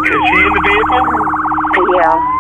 Is he in the vehicle? Yeah.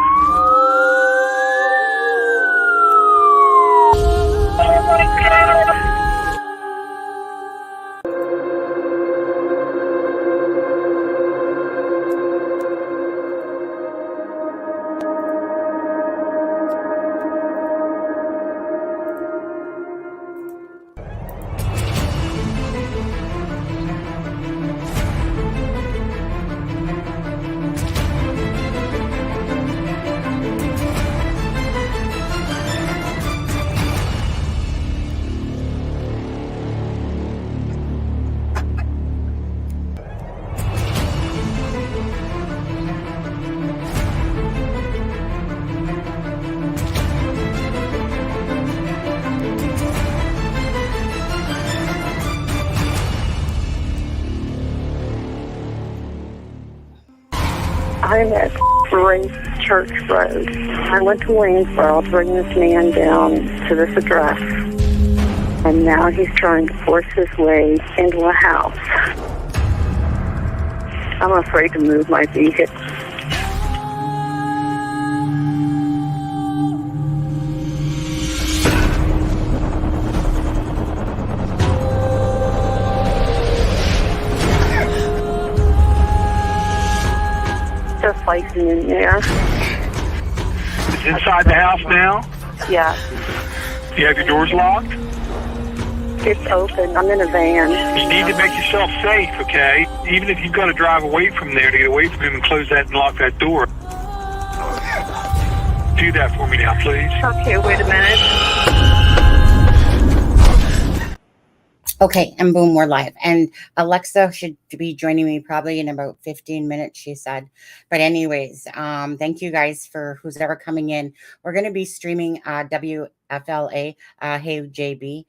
I'm at Grace Church Road. I went to Waynesboro to bring this man down to this address. And now he's trying to force his way into a house. I'm afraid to move my vehicle. They're fighting in there. Is it inside the house now? Yeah, You have your doors locked? it's open. I'm in a van. You need to make yourself safe, okay? Even if you've got to drive away from there to get away from him and close that and lock that door. Do that for me now, please. Okay, wait a minute. Okay, and boom, we're live. And Alexa should be joining me probably in about 15 minutes, she said. But anyways, thank you guys for who's ever coming in. We're going to be streaming WFLA, Hey JB.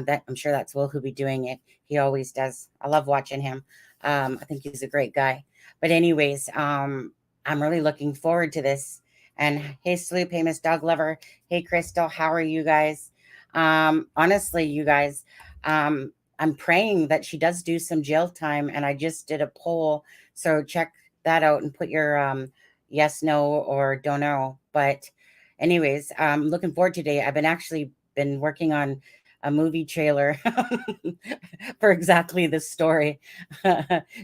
That I'm sure that's Will who'll be doing it. He always does. I love watching him. I think he's a great guy. But anyways, I'm really looking forward to this. And hey, Sloop, hey, Miss Dog Lover. Hey, Crystal, how are you guys? Honestly, you guys, I'm praying that she does do some jail time, and I just did a poll, so check that out and put your yes, no, or don't know. But anyways, I'm looking forward to today. I've been working on a movie trailer for exactly this story,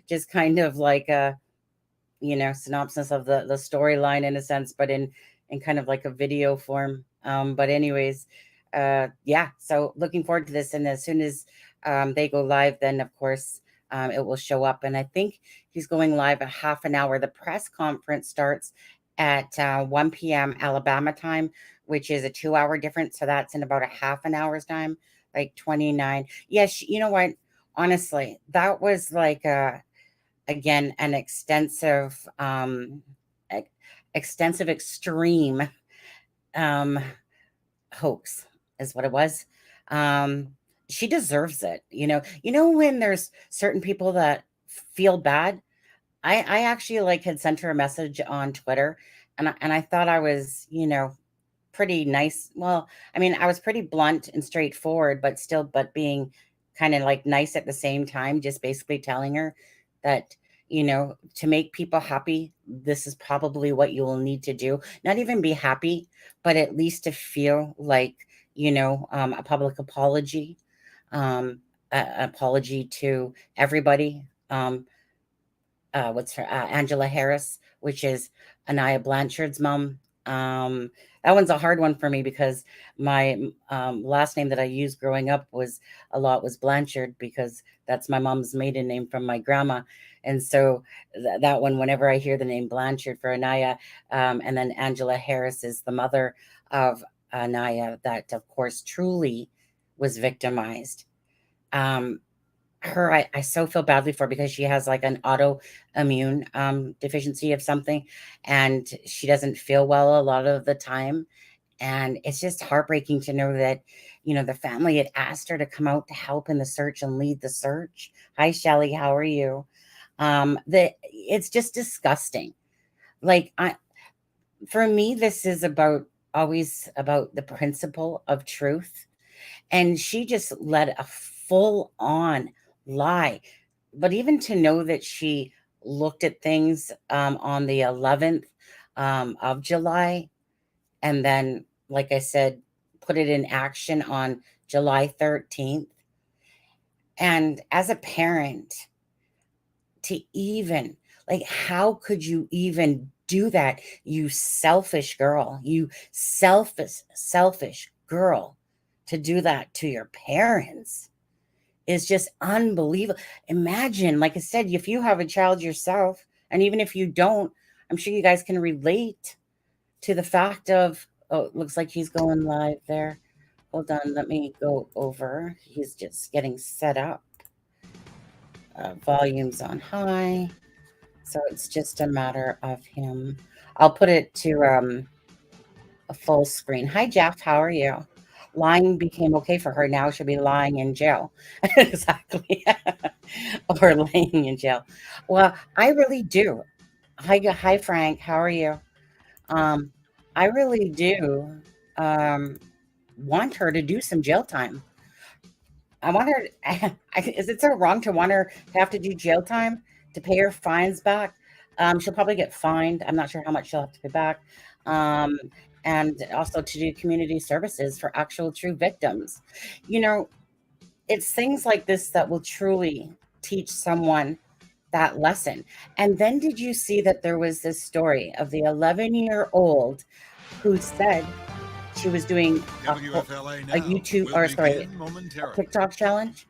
just kind of like a synopsis of the storyline in a sense, but in kind of like a video form. But anyways, yeah, so looking forward to this, and as soon as they go live, then of course it will show up. And I think he's going live at half an hour. The press conference starts at 1 p.m. Alabama time, which is a 2-hour difference. So that's in about a half an hour's time, like 29. Yes, you know what? Honestly, that was like again an extensive extreme hoax is what it was. She deserves it. When there's certain people that feel bad, I actually had sent her a message on Twitter, and I thought I was, pretty nice. Well, I mean, I was pretty blunt and straightforward, but being kind of nice at the same time, just basically telling her that, to make people happy, this is probably what you will need to do. Not even be happy, but at least to feel like, a public apology, apology to everybody. What's her Angela Harris, which is Anaya Blanchard's mom. That one's a hard one for me because my last name that I used growing up was Blanchard, because that's my mom's maiden name from my grandma. And so that one, whenever I hear the name Blanchard for Anaya, and then Angela Harris is the mother of Anaya, that of course truly was victimized. Her, I so feel badly for, because she has an autoimmune deficiency of something, and she doesn't feel well a lot of the time. And it's just heartbreaking to know that, the family had asked her to come out to help in the search and lead the search. Hi, Shelly, how are you? It's just disgusting. For me, this is always about the principle of truth. And she just led a full on lie. But even to know that she looked at things on the 11th of July, and then, like I said, put it in action on July 13th. And as a parent, to even, like, how could you even do that? You selfish girl, you selfish girl, to do that to your parents is just unbelievable. Imagine, like I said, if you have a child yourself, and even if you don't, I'm sure you guys can relate to the fact of, oh, it looks like he's going live there. Hold on, let me go over. He's just getting set up. Volume's on high. So it's just a matter of him. I'll put it to a full screen. Hi, Jeff. How are you? Lying became okay for her. Now she'll be lying in jail. Exactly. Or laying in jail. Well, I really do. Hi, Frank. How are you? Um, I really do want her to do some jail time. I want her. Is it so wrong to want her to have to do jail time to pay her fines back? She'll probably get fined. I'm not sure how much she'll have to pay back. Um, and also to do community services for actual true victims. You know, it's things like this that will truly teach someone that lesson. And then did you see that there was this story of the 11-year-old who said she was doing a YouTube, or sorry, a TikTok challenge?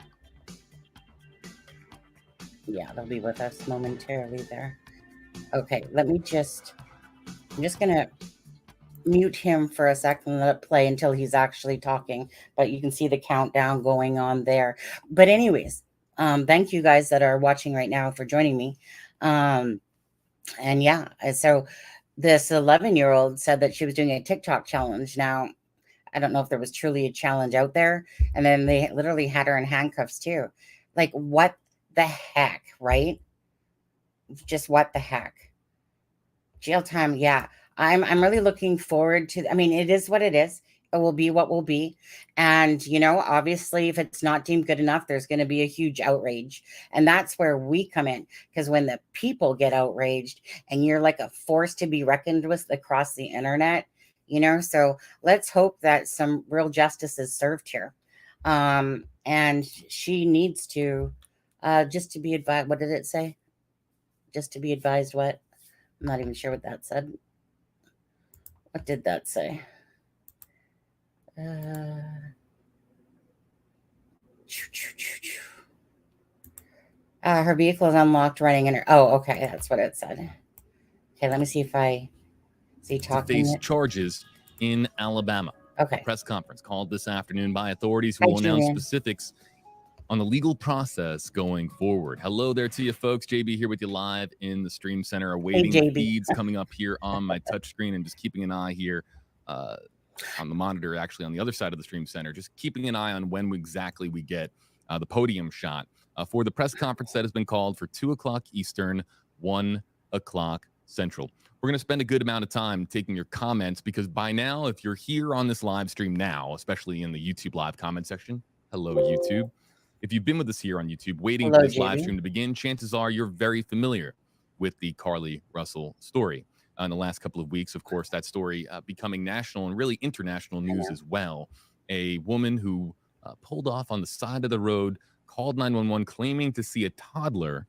Yeah, they'll be with us momentarily there. Okay, I'm just gonna mute him for a second and let it play until he's actually talking, but you can see the countdown going on there. But anyways, thank you guys that are watching right now for joining me. And yeah, so this 11-year-old said that she was doing a TikTok challenge. Now, I don't know if there was truly a challenge out there. And then they literally had her in handcuffs too. Like, what the heck, right? Just what the heck? Jail time, yeah. I'm really looking forward to, I mean, it is what it is. It will be what will be. And, you know, obviously, if it's not deemed good enough, there's going to be a huge outrage. And that's where we come in. Because when the people get outraged and you're like a force to be reckoned with across the internet, you know, so let's hope that some real justice is served here. And she needs to, just to be advised, what did it say? Just to be advised what? I'm not even sure what that said. What did that say? Her vehicle is unlocked, running in her. Oh, okay, that's what it said. Okay, let me see if I see talking. To face charges in Alabama. Okay. A press conference called this afternoon by authorities who will announce specifics on the legal process going forward. Hello there to you, folks. JB here with you live in the Stream Center, awaiting the feeds coming up here on my touchscreen, and just keeping an eye here on the monitor, actually on the other side of the Stream Center, just keeping an eye on when exactly we get the podium shot for the press conference that has been called for 2 o'clock Eastern, 1 o'clock Central. We're going to spend a good amount of time taking your comments, because by now, if you're here on this live stream now, especially in the YouTube live comment section, hello, YouTube. If you've been with us here on YouTube waiting for this live stream to begin, chances are you're very familiar with the Carlee Russell story. In the last couple of weeks, of course, that story becoming national and really international news as well. A woman who pulled off on the side of the road, called 911, claiming to see a toddler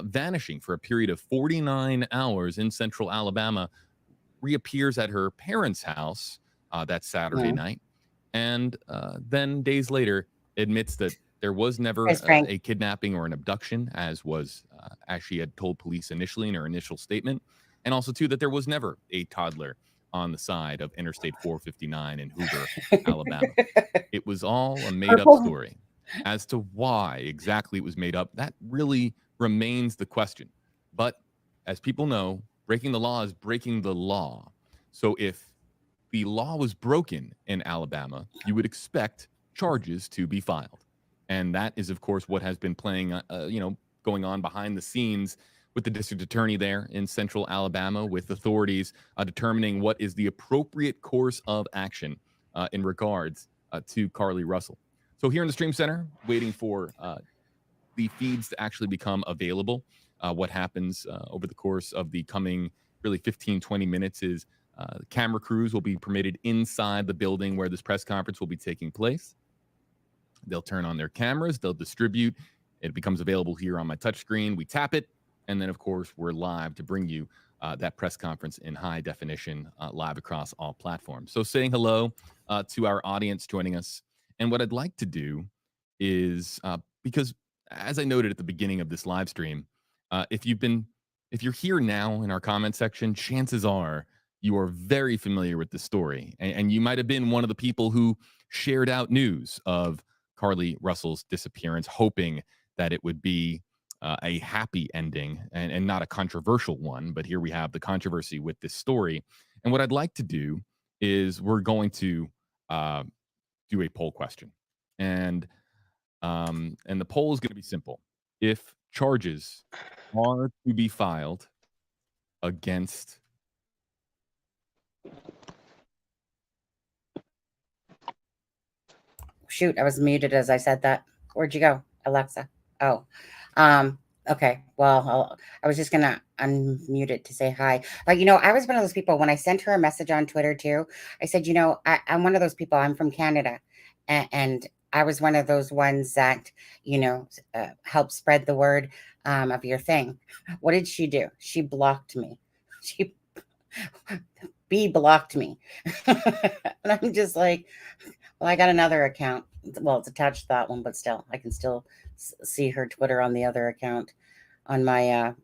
vanishing for a period of 49 hours in central Alabama, reappears at her parents' house that Saturday night, and then days later admits that there was never a kidnapping or an abduction, as she had told police initially in her initial statement, and also too that there was never a toddler on the side of Interstate 459 in Hoover, Alabama. It was all a made-up story. As to why exactly it was made up, that really remains the question. But as people know, breaking the law is breaking the law. So if the law was broken in Alabama, you would expect charges to be filed. And that is, of course, what has been playing, going on behind the scenes with the district attorney there in central Alabama, with authorities determining what is the appropriate course of action in regards to Carlee Russell. So here in the Stream Center, waiting for the feeds to actually become available. what happens over the course of the coming really 15, 20 minutes is camera crews will be permitted inside the building where this press conference will be taking place. They'll turn on their cameras, they'll distribute. It becomes available here on my touchscreen. We tap it, and then, of course, we're live to bring you that press conference in high definition live across all platforms. So saying hello to our audience joining us. And what I'd like to do is, because as I noted at the beginning of this live stream, if you're here now in our comment section, chances are you are very familiar with the story. And you might have been one of the people who shared out news of Carlee Russell's disappearance, hoping that it would be a happy ending and not a controversial one. But here we have the controversy with this story. And what I'd like to do is we're going to do a poll question. And the poll is going to be simple. If charges are to be filed against Shoot, I was muted as I said that. Where'd you go, Alexa? Oh, okay. Well, I was just going to unmute it to say hi. But, I was one of those people when I sent her a message on Twitter too. I said, I'm one of those people. I'm from Canada. And I was one of those ones that, helped spread the word of your thing. What did she do? She blocked me. She blocked me. And I'm just like, well, I got another account. Well, it's attached to that one, but still, I can still see her Twitter on the other account on my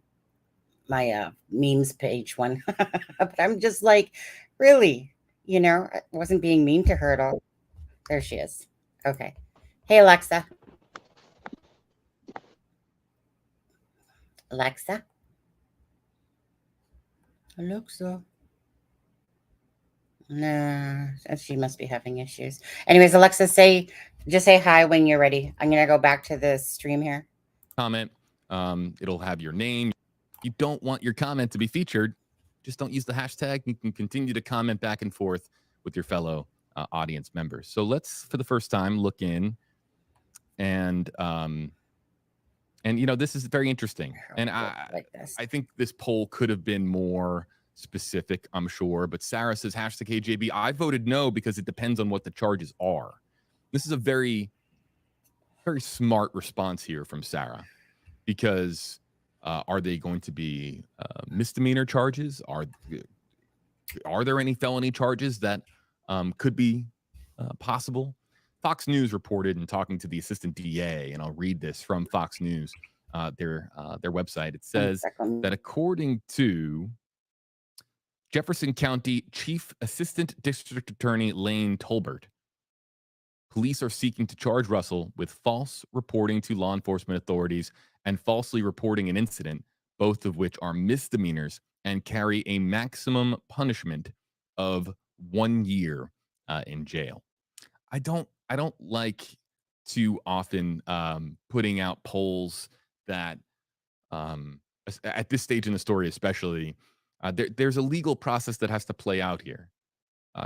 memes page one. But I'm just like, really, I wasn't being mean to her at all. There she is. Okay. Hey, Alexa. Alexa. Alexa. No, she must be having issues. Anyways, Alexa, just say hi when you're ready. I'm going to go back to the stream here. Comment. It'll have your name. You don't want your comment to be featured. Just don't use the hashtag. You can continue to comment back and forth with your fellow audience members. So let's, for the first time, look in and this is very interesting. And I think this poll could have been more specific, I'm sure, but Sarah says hashtag KJB. I voted no because it depends on what the charges are. This is a very, very smart response here from Sarah, because are they going to be misdemeanor charges? Are there any felony charges that could be possible? Fox News reported, in talking to the assistant DA, and I'll read this from Fox News, their website. It says that according to Jefferson County Chief Assistant District Attorney Lane Tolbert, police are seeking to charge Russell with false reporting to law enforcement authorities and falsely reporting an incident, both of which are misdemeanors and carry a maximum punishment of 1 year in jail. I don't like too often putting out polls that at this stage in the story, especially, there's a legal process that has to play out here.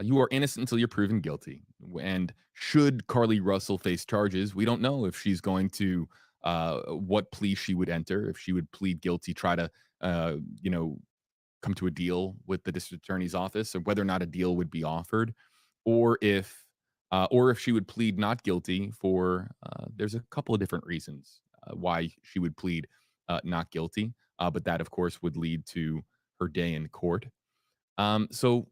You are innocent until you're proven guilty. And should Carlee Russell face charges, we don't know if she's going to, what plea she would enter, if she would plead guilty, try to, come to a deal with the district attorney's office, or whether or not a deal would be offered, or if she would plead not guilty for, there's a couple of different reasons why she would plead not guilty. But that, of course, would lead to her day in court. So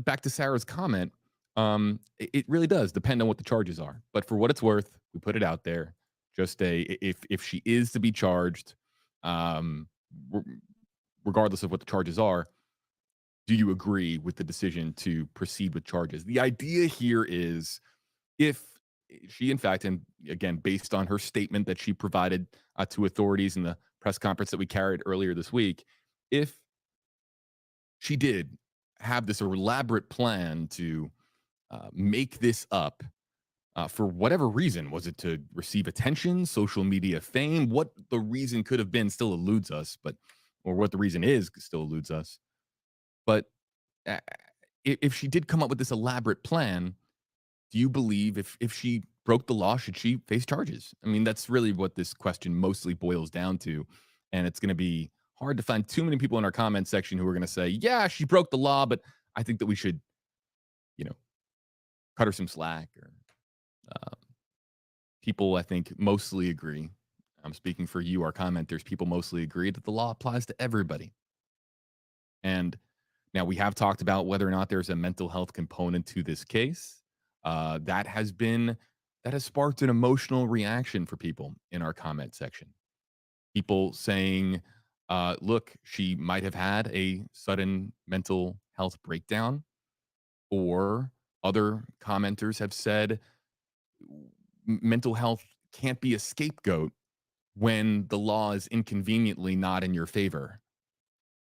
back to Sarah's comment, it really does depend on what the charges are. But for what it's worth, we put it out there. Just if she is to be charged, regardless of what the charges are, do you agree with the decision to proceed with charges? The idea here is, if she, in fact, and again, based on her statement that she provided to authorities in the press conference that we carried earlier this week, if she did have this elaborate plan to make this up for whatever reason, was it to receive attention, social media fame? What the reason could have been still eludes us, or what the reason is still eludes us. But if she did come up with this elaborate plan, do you believe if she broke the law, should she face charges? I mean, that's really what this question mostly boils down to. And it's going to be hard to find too many people in our comment section who are going to say, yeah, she broke the law, but I think that we should, cut her some slack. Or people, I think, mostly agree. I'm speaking for you, our commenters. People mostly agree that the law applies to everybody. And now we have talked about whether or not there's a mental health component to this case. That has sparked an emotional reaction for people in our comment section. People saying, look, she might have had a sudden mental health breakdown, or other commenters have said mental health can't be a scapegoat when the law is inconveniently not in your favor.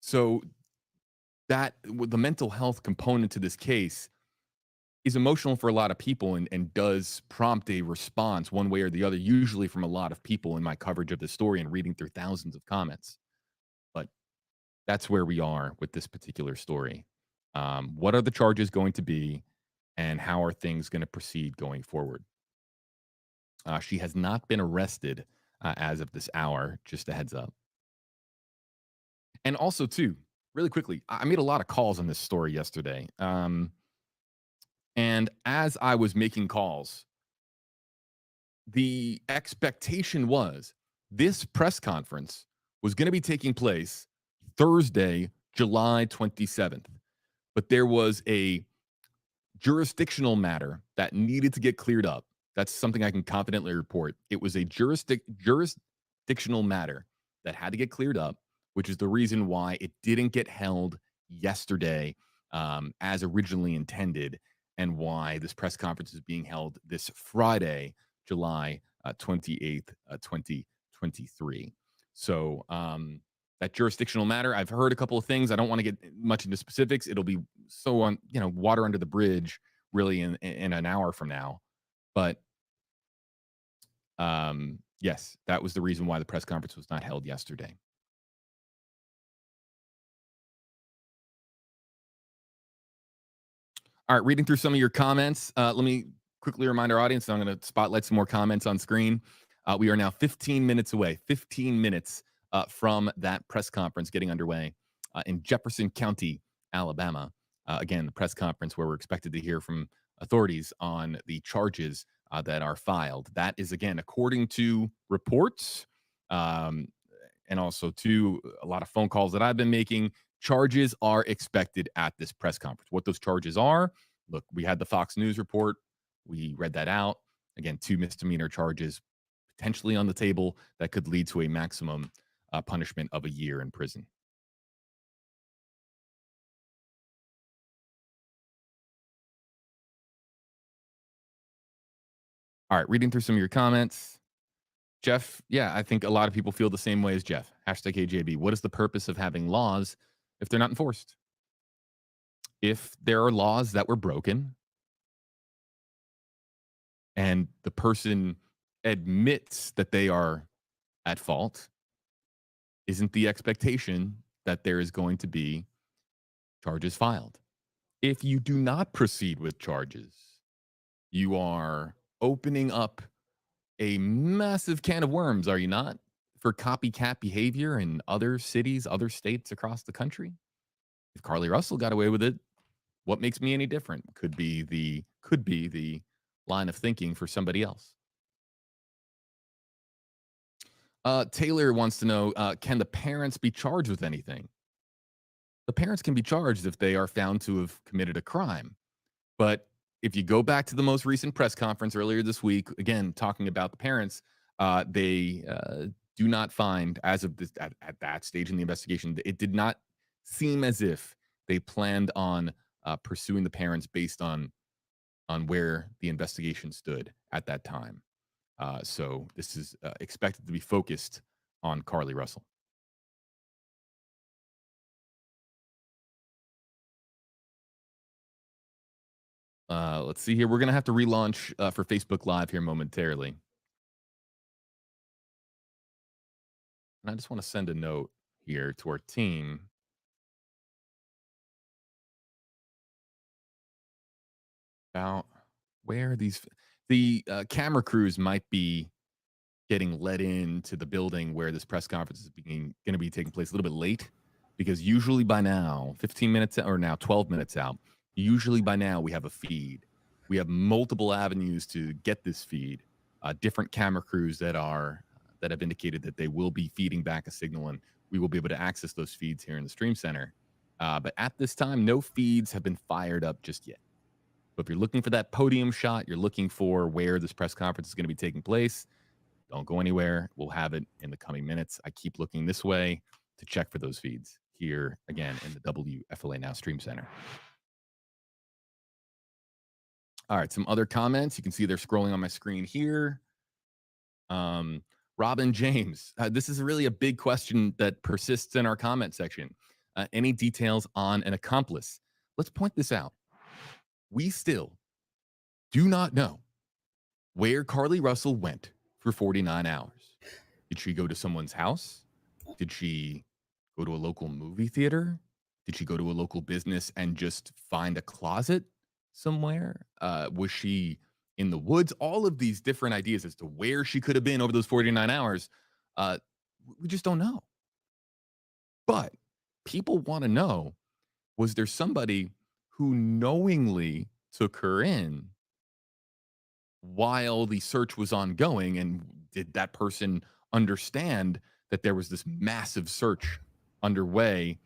So that the mental health component to this case is emotional for a lot of people, and does prompt a response one way or the other, usually from a lot of people in my coverage of the story and reading through thousands of comments. But that's where we are with this particular story. What are the charges going to be, and how are things going to proceed going forward? She has not been arrested as of this hour, just a heads up. And also, too, really quickly, I made a lot of calls on this story yesterday. And as I was making calls, the expectation was this press conference was going to be taking place Thursday, July 27th. But there was a jurisdictional matter that needed to get cleared up. That's something I can confidently report. It was a jurisdictional matter that had to get cleared up, which is the reason why it didn't get held yesterday as originally intended, and why this press conference is being held this Friday, July 28th, 2023. So that jurisdictional matter, I've heard a couple of things. I don't want to get much into specifics. It'll be so on, water under the bridge really in an hour from now. But yes, that was the reason why the press conference was not held yesterday. All right, reading through some of your comments. Let me quickly remind our audience, I'm going to spotlight some more comments on screen. We are now 15 minutes away, 15 minutes from that press conference getting underway in Jefferson County, Alabama. Again, the press conference where we're expected to hear from authorities on the charges that are filed. That is, again, according to reports, and also to a lot of phone calls that I've been making. Charges are expected at this press conference. What those charges are, look, we had the Fox News report. We read that out. Again, 2 misdemeanor charges potentially on the table that could lead to a maximum punishment of a year in prison. All right, reading through some of your comments. Jeff, yeah, I think a lot of people feel the same way as Jeff. Hashtag AJB. What is the purpose of having laws if they're not enforced? If there are laws that were broken and the person admits that they are at fault, isn't the expectation that there is going to be charges filed? If you do not proceed with charges, you are opening up a massive can of worms, are you not? For copycat behavior in other cities, other states across the country. If Carlee Russell got away with it, what makes me any different? Could be the line of thinking for somebody else. Taylor wants to know, can the parents be charged with anything? The parents can be charged if they are found to have committed a crime. But if you go back to the most recent press conference earlier this week, again, talking about the parents, they do not find, as of this, at that stage in the investigation, it did not seem as if they planned on pursuing the parents based on where the investigation stood at that time. So this is expected to be focused on Carlee Russell. Let's see here. We're going to have to relaunch for Facebook Live here momentarily. And I just want to send a note here to our team about where the camera crews might be getting let into the building where this press conference is going to be taking place a little bit late, because usually by now, 15 minutes or now 12 minutes out, usually by now we have a feed. We have multiple avenues to get this feed. Different camera crews that have indicated that they will be feeding back a signal, and we will be able to access those feeds here in the Stream Center. But at this time, no feeds have been fired up just yet. But if you're looking for that podium shot, you're looking for where this press conference is going to be taking place, don't go anywhere. We'll have it in the coming minutes. I keep looking this way to check for those feeds here again in the WFLA Now Stream Center. All right, some other comments. You can see they're scrolling on my screen here. Robin James, this is really a big question that persists in our comment section. Any details on an accomplice? Let's point this out. We still do not know where Carlee Russell went for 49 hours. Did she go to someone's house? Did she go to a local movie theater? Did she go to a local business and just find a closet somewhere? Was she in the woods? All of these different ideas as to where she could have been over those 49 hours, we just don't know. But people want to know, was there somebody who knowingly took her in while the search was ongoing, and did that person understand that there was this massive search underway,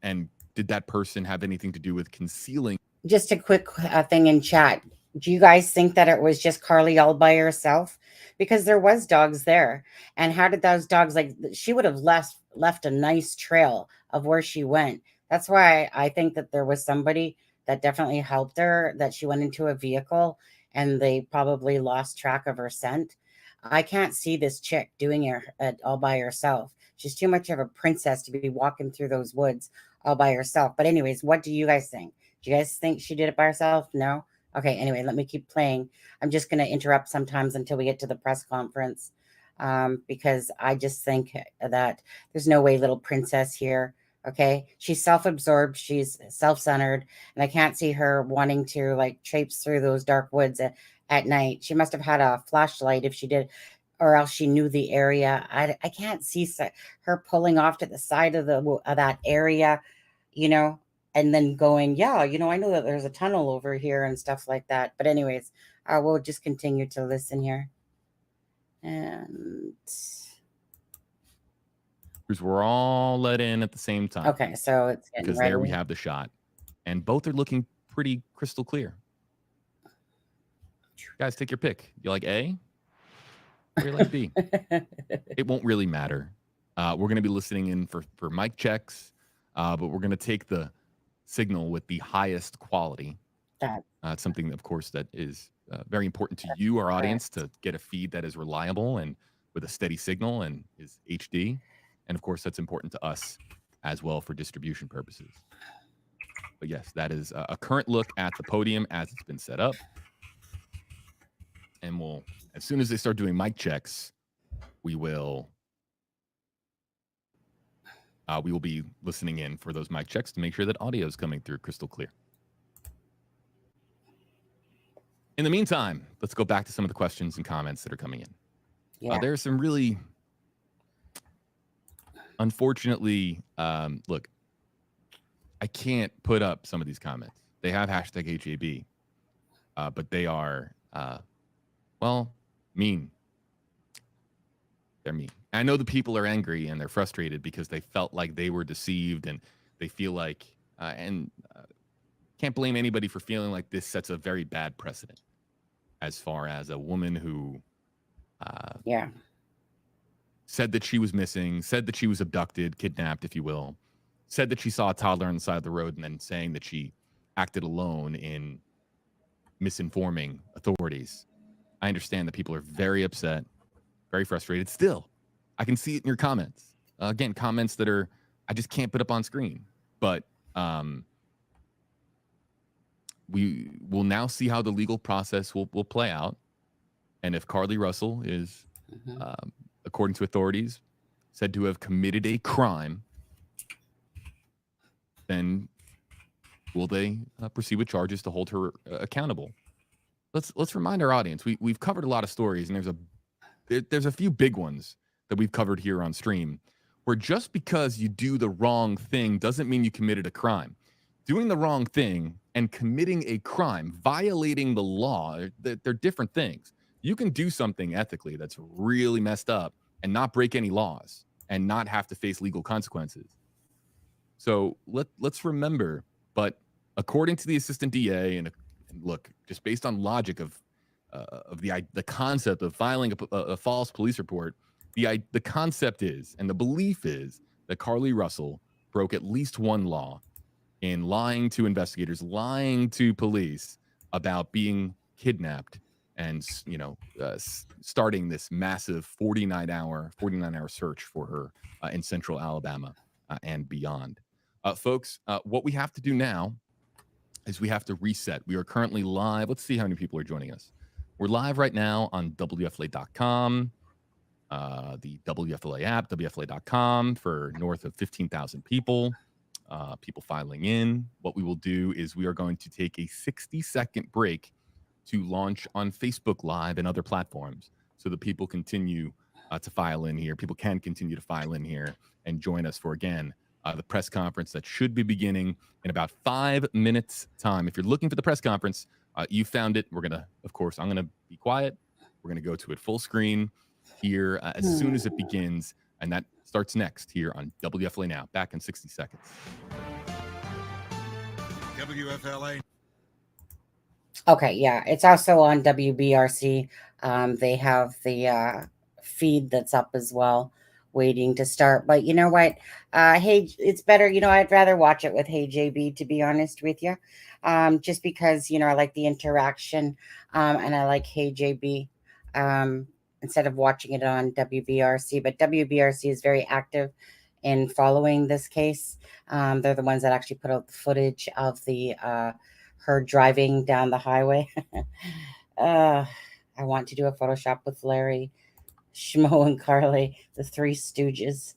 and did that person have anything to do with concealing? Just a quick thing in chat. Do you guys think that it was just Carlee all by herself? Because there was dogs there. And how did those dogs, like, she would have left a nice trail of where she went. That's why I think that there was somebody that definitely helped her, that she went into a vehicle and they probably lost track of her scent. I can't see this chick doing it all by herself. She's too much of a princess to be walking through those woods all by herself. But anyways, what do you guys think? Do you guys think she did it by herself? No? Okay, anyway, let me keep playing. I'm just going to interrupt sometimes until we get to the press conference, because I just think that there's no way little princess here. Okay, she's self-absorbed, she's self-centered, and I can't see her wanting to like traipse through those dark woods at night. She must have had a flashlight if she did, or else she knew the area. I can't see her pulling off to the side of that area, you know, and then going, yeah, you know, I know that there's a tunnel over here and stuff like that. But anyways, we'll just continue to listen here. And we're all let in at the same time. Okay, so it's because ready. There we have the shot, and both are looking pretty crystal clear. Guys, take your pick. You like A or you like B? It won't really matter. We're going to be listening in for mic checks, but we're going to take the signal with the highest quality. It's something, of course, that is very important to you, our audience, to get a feed that is reliable and with a steady signal and is HD. And of course, that's important to us as well for distribution purposes. But yes, that is a current look at the podium as it's been set up. And we'll, as soon as they start doing mic checks, we will be listening in for those mic checks to make sure that audio is coming through crystal clear. In the meantime, let's go back to some of the questions and comments that are coming in. Yeah. There are some really, unfortunately, look, I can't put up some of these comments. They have hashtag HAB, but they are, well, mean. They're mean. I know the people are angry and they're frustrated because they felt like they were deceived, and they feel like, can't blame anybody for feeling like this sets a very bad precedent as far as a woman who said that she was missing, said that she was abducted, kidnapped, if you will, said that she saw a toddler on the side of the road, and then saying that she acted alone in misinforming authorities. I understand that people are very upset, very frustrated. Still, I can see it in your comments. Again, comments that are, I just can't put up on screen. But we will now see how the legal process will play out. And if Carlee Russell is, according to authorities, said to have committed a crime, then will they proceed with charges to hold her accountable? Let's remind our audience. We've covered a lot of stories, and there's a few big ones that we've covered here on stream, where just because you do the wrong thing doesn't mean you committed a crime. Doing the wrong thing and committing a crime, violating the law, they're different things. You can do something ethically that's really messed up and not break any laws and not have to face legal consequences. So let's remember, but according to the assistant DA, and look, just based on logic of the concept of filing a false police report, the concept is, and the belief is, that Carlee Russell broke at least one law in lying to investigators, lying to police about being kidnapped, and starting this massive 49-hour search for her in Central Alabama and beyond. Folks, what we have to do now is we have to reset. We are currently live. Let's see how many people are joining us. We're live right now on WFLA.com, the WFLA app, WFLA.com, for north of 15,000 people. People filing in. What we will do is we are going to take a 60-second break to launch on Facebook Live and other platforms so that people continue to file in here. People can continue to file in here and join us for, again, the press conference that should be beginning in about 5 minutes time. If you're looking for the press conference, you found it. We're going to, of course, I'm going to be quiet. We're going to go to it full screen here as soon as it begins. And that starts next here on WFLA Now. Back in 60 seconds. WFLA. Okay, yeah. It's also on WBRC. They have the feed that's up as well, waiting to start. But you know what? Hey, it's better. I'd rather watch it with Hey JB, to be honest with you. Just because, I like the interaction and I like Hey JB instead of watching it on WBRC. But WBRC is very active in following this case. They're the ones that actually put out the footage of the her driving down the highway. I want to do a Photoshop with Larry, Schmo, and Carlee, the Three Stooges.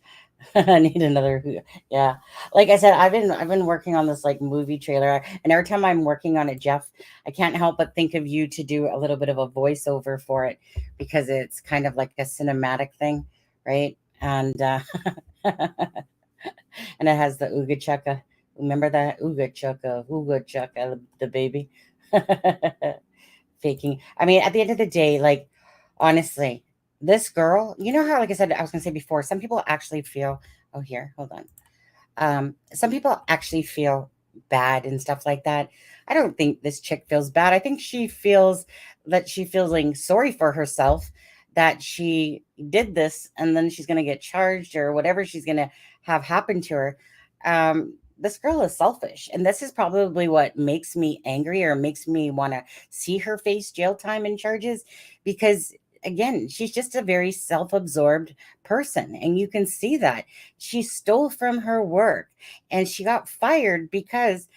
I need another. Yeah, like I said, I've been working on this like movie trailer, and every time I'm working on it, Jeff, I can't help but think of you to do a little bit of a voiceover for it, because it's kind of like a cinematic thing, right? And and it has the Ooga Chukka. Remember that Ooga Chukka, the baby. Faking. I mean, at the end of the day, like, honestly, this girl, how, like I said, I was going to say before, some people actually feel, hold on. Some people actually feel bad and stuff like that. I don't think this chick feels bad. I think she feels that she's feeling sorry for herself, that she did this and then she's going to get charged or whatever she's going to have happen to her. This girl is selfish. And this is probably what makes me angry or makes me want to see her face jail time and charges, because again, she's just a very self-absorbed person. And you can see that she stole from her work and she got fired because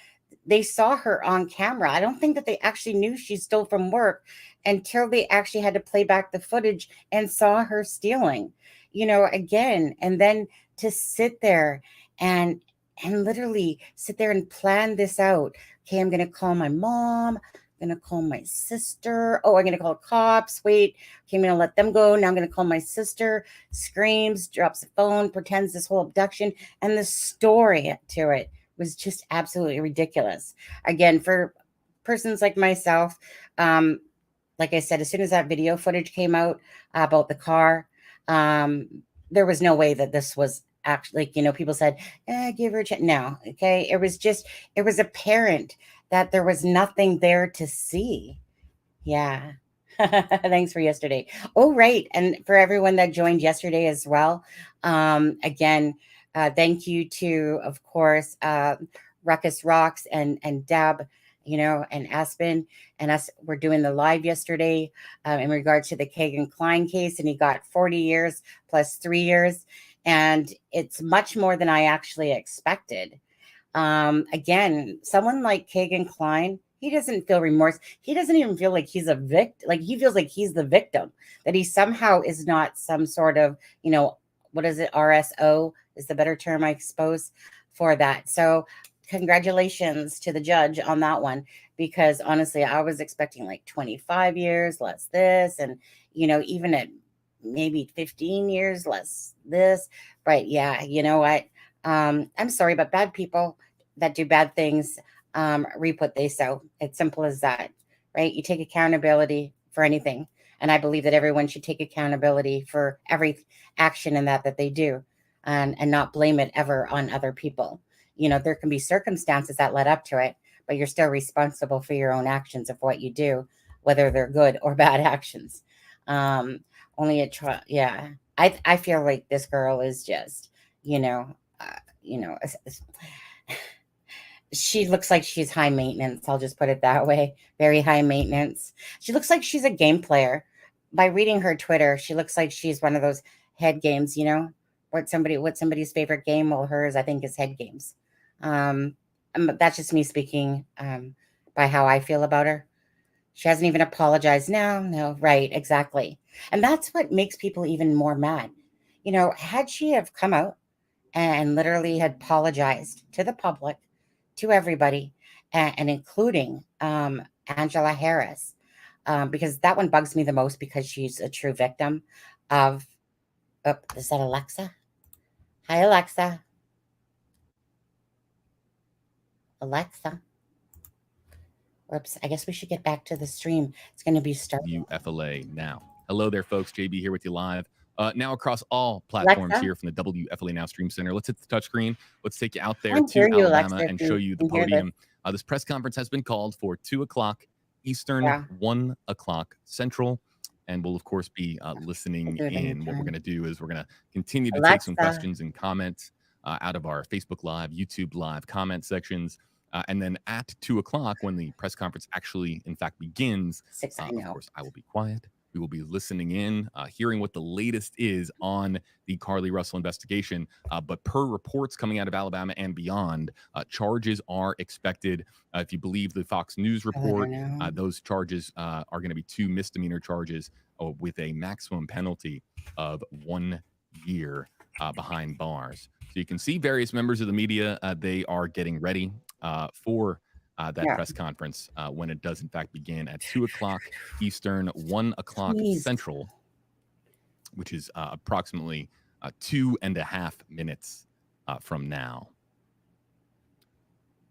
they saw her on camera. I don't think that they actually knew she stole from work until they actually had to play back the footage and saw her stealing, again. And then to sit there and literally sit there and plan this out. Okay, I'm going to call my mom. I'm going to call my sister. Oh, I'm going to call cops. Wait, okay, I'm going to let them go. Now I'm going to call my sister. Screams, drops the phone, pretends this whole abduction. And the story to it was just absolutely ridiculous. Again, for persons like myself, like I said, as soon as that video footage came out about the car, there was no way that this was actually, people said, give her a chance. No, okay. It was apparent that there was nothing there to see. Yeah. Thanks for yesterday. Oh, right. And for everyone that joined yesterday as well. Again, thank you to, of course, Ruckus Rocks and Deb, and Aspen and us. We're doing the live yesterday in regards to the Kagan Klein case, and he got 40 years plus 3 years. And it's much more than I actually expected. Again, someone like Kagan Klein, he doesn't feel remorse. He doesn't even feel like he's a victim. Like, he feels like he's the victim, that he somehow is not some sort of, what is it? RSO is the better term, I suppose, for that. So congratulations to the judge on that one, because honestly, I was expecting like 25 years, less this. And, even at maybe 15 years less this. But yeah, you know what? I'm sorry, but bad people that do bad things reap what they sow. It's simple as that, right? You take accountability for anything. And I believe that everyone should take accountability for every action in that they do, and not blame it ever on other people. You know, there can be circumstances that led up to it, but you're still responsible for your own actions of what you do, whether they're good or bad actions. Only a try. Yeah. I feel like this girl is just, you know, she looks like she's high maintenance. I'll just put it that way. Very high maintenance. She looks like she's a game player. By reading her Twitter, she looks like she's one of those head games, you know, what somebody's favorite game. Well, hers, I think, is head games. That's just me speaking by how I feel about her. She hasn't even apologized. No, right, exactly. And that's what makes people even more mad. You know, had she have come out and literally had apologized to the public, to everybody, and including Angela Harris, because that one bugs me the most, because she's a true victim of, is that Alexa? Hi, Alexa. Alexa. Whoops, I guess we should get back to the stream. It's going to be starting. WFLA now. Hello there, folks. JB here with you live. Now across all platforms Alexa? Here from the WFLA Now Stream Center. Let's hit the touchscreen. Let's take you out there Can't to hear you, Alabama Alexa, and if show you you the can hear podium. This press conference has been called for 2 o'clock Eastern, Yeah. 1 o'clock Central. And we'll, of course, be listening do it in. What we're anytime. going to do is we're going to continue to take some Alexa. questions and comments out of our Facebook Live, YouTube Live comment sections. And then at 2 o'clock, when the press conference actually, in fact, begins, I of know. course, I will be quiet. We will be listening in, hearing what the latest is on the Carlee Russell investigation. But per reports coming out of Alabama and beyond, charges are expected. If you believe the Fox News report, those charges are going to be 2 misdemeanor charges with a maximum penalty of 1 year behind bars. So you can see various members of the media, they are getting ready for that press conference when it does in fact begin at 2 o'clock Eastern, 1 o'clock Central, which is approximately 2.5 minutes from now.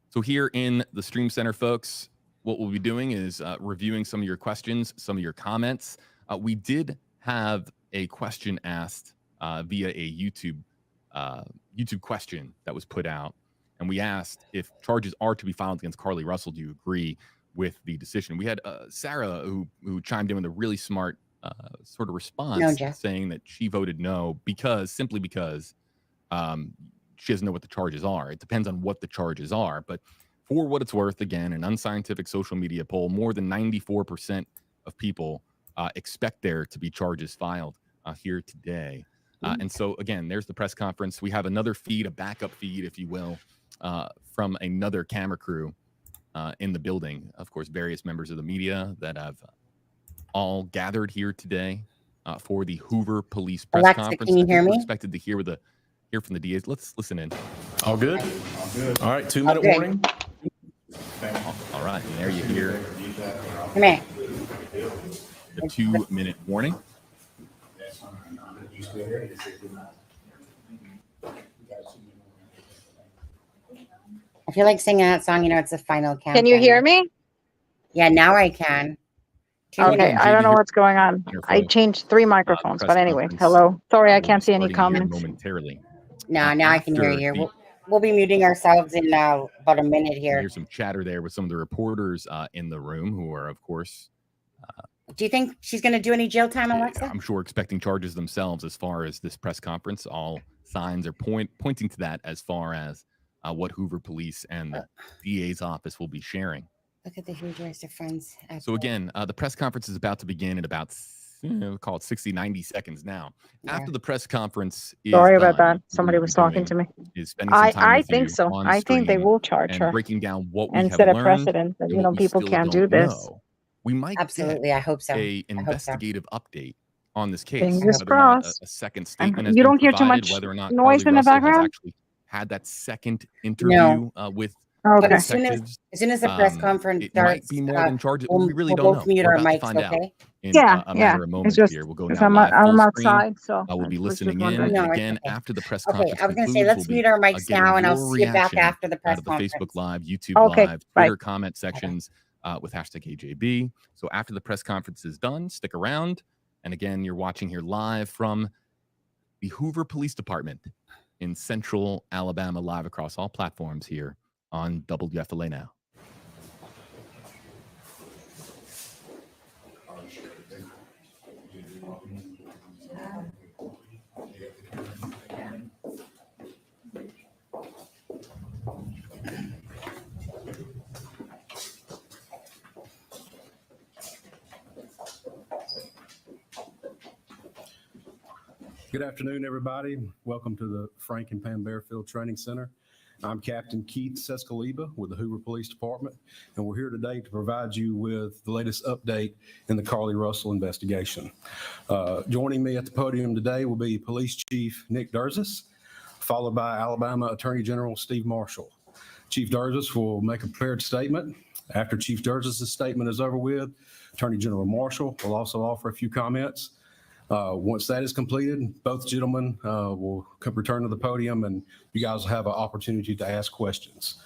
So here in the Stream Center, folks, what we'll be doing is reviewing some of your questions, some of your comments. We did have a question asked via a YouTube question that was put out. And we asked, if charges are to be filed against Carlee Russell, do you agree with the decision? We had Sarah who chimed in with a really smart sort of response, saying that she voted no simply because she doesn't know what the charges are. It depends on what the charges are. But for what it's worth, again, an unscientific social media poll, more than 94% of people expect there to be charges filed here today. And so, again, there's the press conference. We have another feed, a backup feed, if you will, from another camera crew in the building. Of course, various members of the media that have all gathered here today for the Hoover Police press conference. Can you hear me? We're expected to hear from the DAs. Let's listen in. All good? All right, 2-minute warning. All right, and there you hear Come here. the 2-minute warning. I feel like singing that song. You know, it's the final countdown. Can you hear me? Yeah, now I can. Okay, I don't know what's going on. I changed 3 microphones, but anyway, hello. Sorry, I can't see any comments. Momentarily. No, now I can hear you. We'll be muting ourselves in about a minute here. Here's some chatter there with some of the reporters in the room who are, of course. Do you think she's going to do any jail time, Alexa? I'm sure expecting charges themselves as far as this press conference. All signs are pointing to that as far as what Hoover Police and the DA's office will be sharing. Look at the huge race of friends. So again, the press conference is about to begin in about, call it 60, 90 seconds now. Yeah. After the press conference is Sorry about that. Somebody was talking to me. I think so. I think they will charge her. Breaking down what we and set a precedent that, people can't do this. We might absolutely. I hope so. An investigative update on this case. Fingers crossed. A second statement. You don't hear too much noise in the background. Had that second interview with Okay. As soon as the press conference it starts, might be more than charges. we really we'll don't both know. mute We're our about to mics, find out okay? in Yeah, a yeah. matter of It's moments just here. We'll go because now I'm live full screen. outside, so I will be I was listening just in. wondering. No, And it's again, okay. after the press Okay, conference I was going to say, concludes, let's we'll mute be our mics getting now, and I'll your see you back reaction after the press out of the conference. Facebook Live, YouTube Okay, Live, bye. Twitter comment sections with hashtag AJB. So after the press conference is done, stick around. And again, you're watching here live from the Hoover Police Department in Central Alabama, live across all platforms here on WFLA Now. Good afternoon, everybody. Welcome to the Frank and Pam Bearfield Training Center. I'm Captain Keith Sescaliba with the Hoover Police Department, and we're here today to provide you with the latest update in the Carlee Russell investigation. Joining me at the podium today will be Police Chief Nick Durzis, followed by Alabama Attorney General Steve Marshall. Chief Durzis will make a prepared statement. After Chief Durzis' statement is over with, Attorney General Marshall will also offer a few comments. Once that is completed, both gentlemen will return to the podium, and you guys will have an opportunity to ask questions.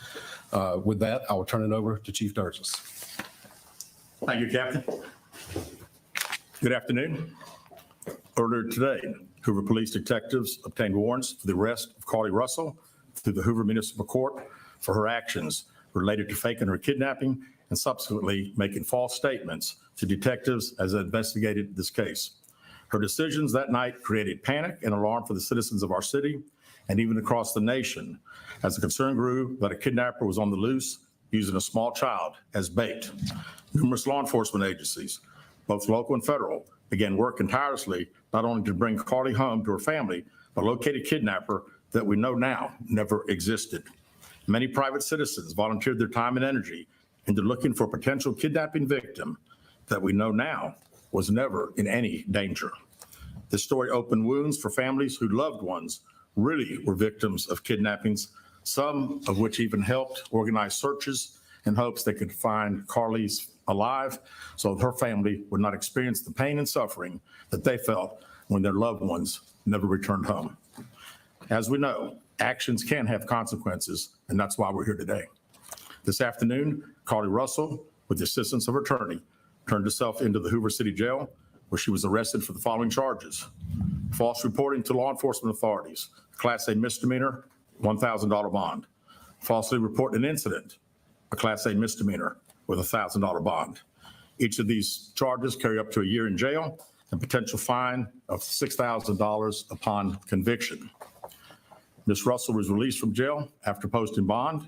With that, I will turn it over to Chief Durzis. Thank you, Captain. Good afternoon. Earlier today, Hoover Police detectives obtained warrants for the arrest of Carlee Russell through the Hoover Municipal Court for her actions related to faking her kidnapping and subsequently making false statements to detectives as they investigated this case. Her decisions that night created panic and alarm for the citizens of our city and even across the nation as the concern grew that a kidnapper was on the loose using a small child as bait. Numerous law enforcement agencies, both local and federal, began working tirelessly not only to bring Carlee home to her family, but locate a kidnapper that we know now never existed. Many private citizens volunteered their time and energy into looking for a potential kidnapping victim that we know now was never in any danger. This story opened wounds for families whose loved ones really were victims of kidnappings, some of which even helped organize searches in hopes they could find Carlee's alive so her family would not experience the pain and suffering that they felt when their loved ones never returned home. As we know, actions can have consequences, and that's why we're here today. This afternoon, Carlee Russell, with the assistance of her attorney, turned herself into the Hoover City Jail, where she was arrested for the following charges: false reporting to law enforcement authorities, Class A misdemeanor, $1,000 bond; falsely reporting an incident, a Class A misdemeanor with a $1,000 bond. Each of these charges carry up to a year in jail and potential fine of $6,000 upon conviction. Ms. Russell was released from jail after posting bond.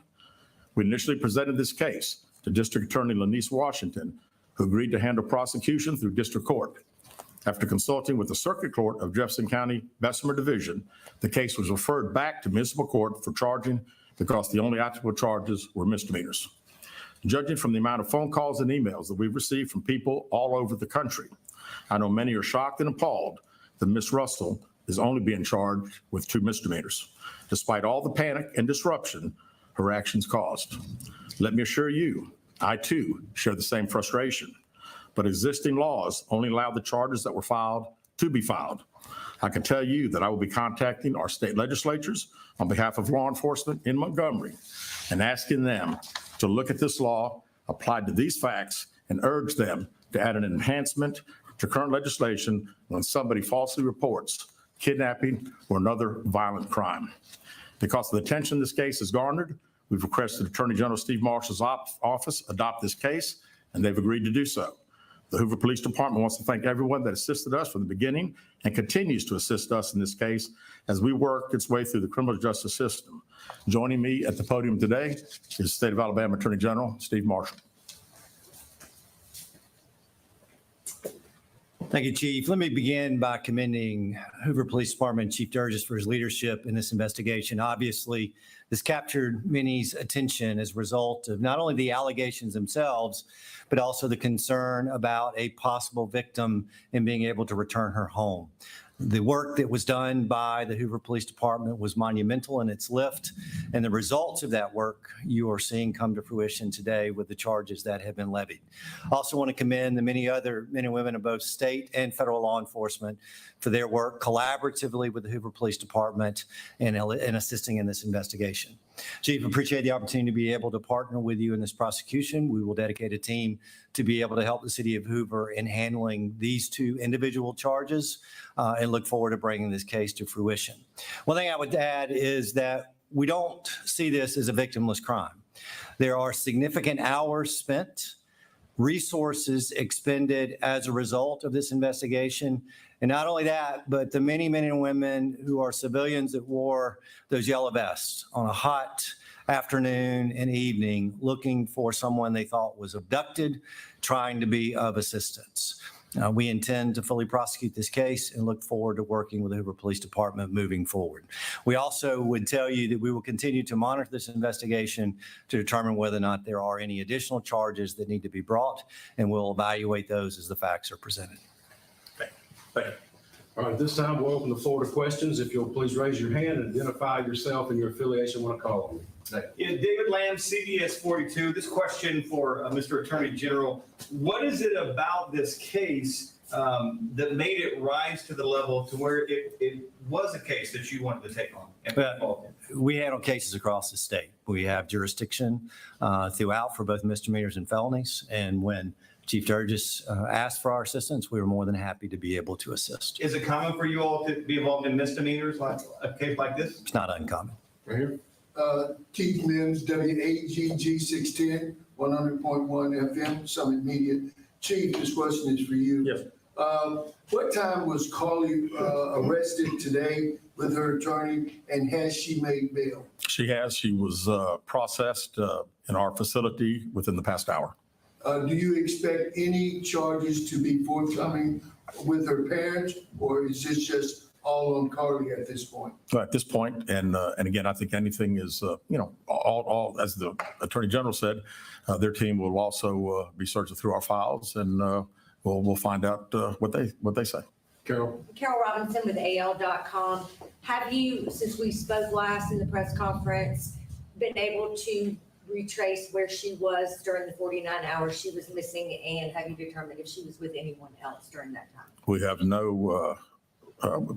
We initially presented this case to District Attorney Lanice Washington, who agreed to handle prosecution through district court. After consulting with the Circuit Court of Jefferson County Bessemer Division, the case was referred back to municipal court for charging because the only applicable charges were misdemeanors. Judging from the amount of phone calls and emails that we've received from people all over the country, I know many are shocked and appalled that Ms. Russell is only being charged with 2 misdemeanors, despite all the panic and disruption her actions caused. Let me assure you, I too share the same frustration, but existing laws only allow the charges that were filed to be filed. I can tell you that I will be contacting our state legislatures on behalf of law enforcement in Montgomery and asking them to look at this law applied to these facts and urge them to add an enhancement to current legislation when somebody falsely reports kidnapping or another violent crime. Because of the attention this case has garnered, we've requested Attorney General Steve Marshall's office adopt this case, and they've agreed to do so. The Hoover Police Department wants to thank everyone that assisted us from the beginning and continues to assist us in this case as we work its way through the criminal justice system. Joining me at the podium today is State of Alabama Attorney General Steve Marshall. Thank you, Chief. Let me begin by commending Hoover Police Department Chief Durzis for his leadership in this investigation. Obviously, this captured many's attention as a result of not only the allegations themselves, but also the concern about a possible victim and being able to return her home. The work that was done by the Hoover Police Department was monumental in its lift, and the results of that work you are seeing come to fruition today with the charges that have been levied. I also want to commend the many other men and women of both state and federal law enforcement for their work collaboratively with the Hoover Police Department in assisting in this investigation. Chief, appreciate the opportunity to be able to partner with you in this prosecution. We will dedicate a team to be able to help the city of Hoover in handling these two individual charges and look forward to bringing this case to fruition. One thing I would add is that we don't see this as a victimless crime. There are significant hours spent, resources expended as a result of this investigation. And not only that, but the many men and women who are civilians that wore those yellow vests on a hot afternoon and evening looking for someone they thought was abducted, trying to be of assistance. We intend to fully prosecute this case and look forward to working with the Hoover Police Department moving forward. We also would tell you that we will continue to monitor this investigation to determine whether or not there are any additional charges that need to be brought, and we'll evaluate those as the facts are presented. Thank you. All right, at this time, we'll open the floor to questions. If you'll please raise your hand and identify yourself and your affiliation when I call on you. Yeah, David Lamb, CBS 42. This question for Mr. Attorney General. What is it about this case that made it rise to the level to where it was a case that you wanted to take on and be involved in? We handle cases across the state. We have jurisdiction throughout for both misdemeanors and felonies. And when Chief Sturgis asked for our assistance, we were more than happy to be able to assist. Is it common for you all to be involved in misdemeanors like a case like this? It's not uncommon. Right here. Keith Mims, WAGG 610, 100.1 FM, Summit Media. Chief, this question is for you. Yes. What time was Carlee arrested today with her attorney, and has she made bail? She has. She was processed in our facility within the past hour. Do you expect any charges to be forthcoming with her parents, or is this just all on Carlee at this point? At this point, and again, I think anything is, all as the Attorney General said, their team will also be searching through our files, and we'll find out what they say. Carol. Carol Robinson with AL.com. Have you, since we spoke last in the press conference, been able to retrace where she was during the 49 hours she was missing, and have you determined if she was with anyone else during that time? We have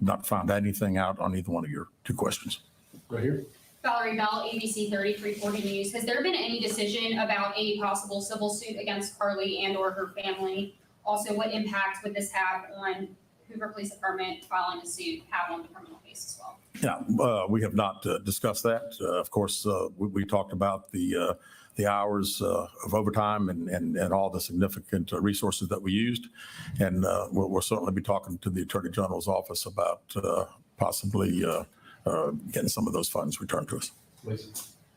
not found anything out on either one of your two questions. Right here. Valerie Bell, ABC 3340 News. Has there been any decision about a possible civil suit against Carlee and or her family? Also, what impact would this have on Hoover Police Department filing a suit, have on the criminal case as well? Yeah, we have not discussed that. Of course, we talked about the hours of overtime and all the significant resources that we used. And we'll certainly be talking to the Attorney General's office about possibly getting some of those funds returned to us.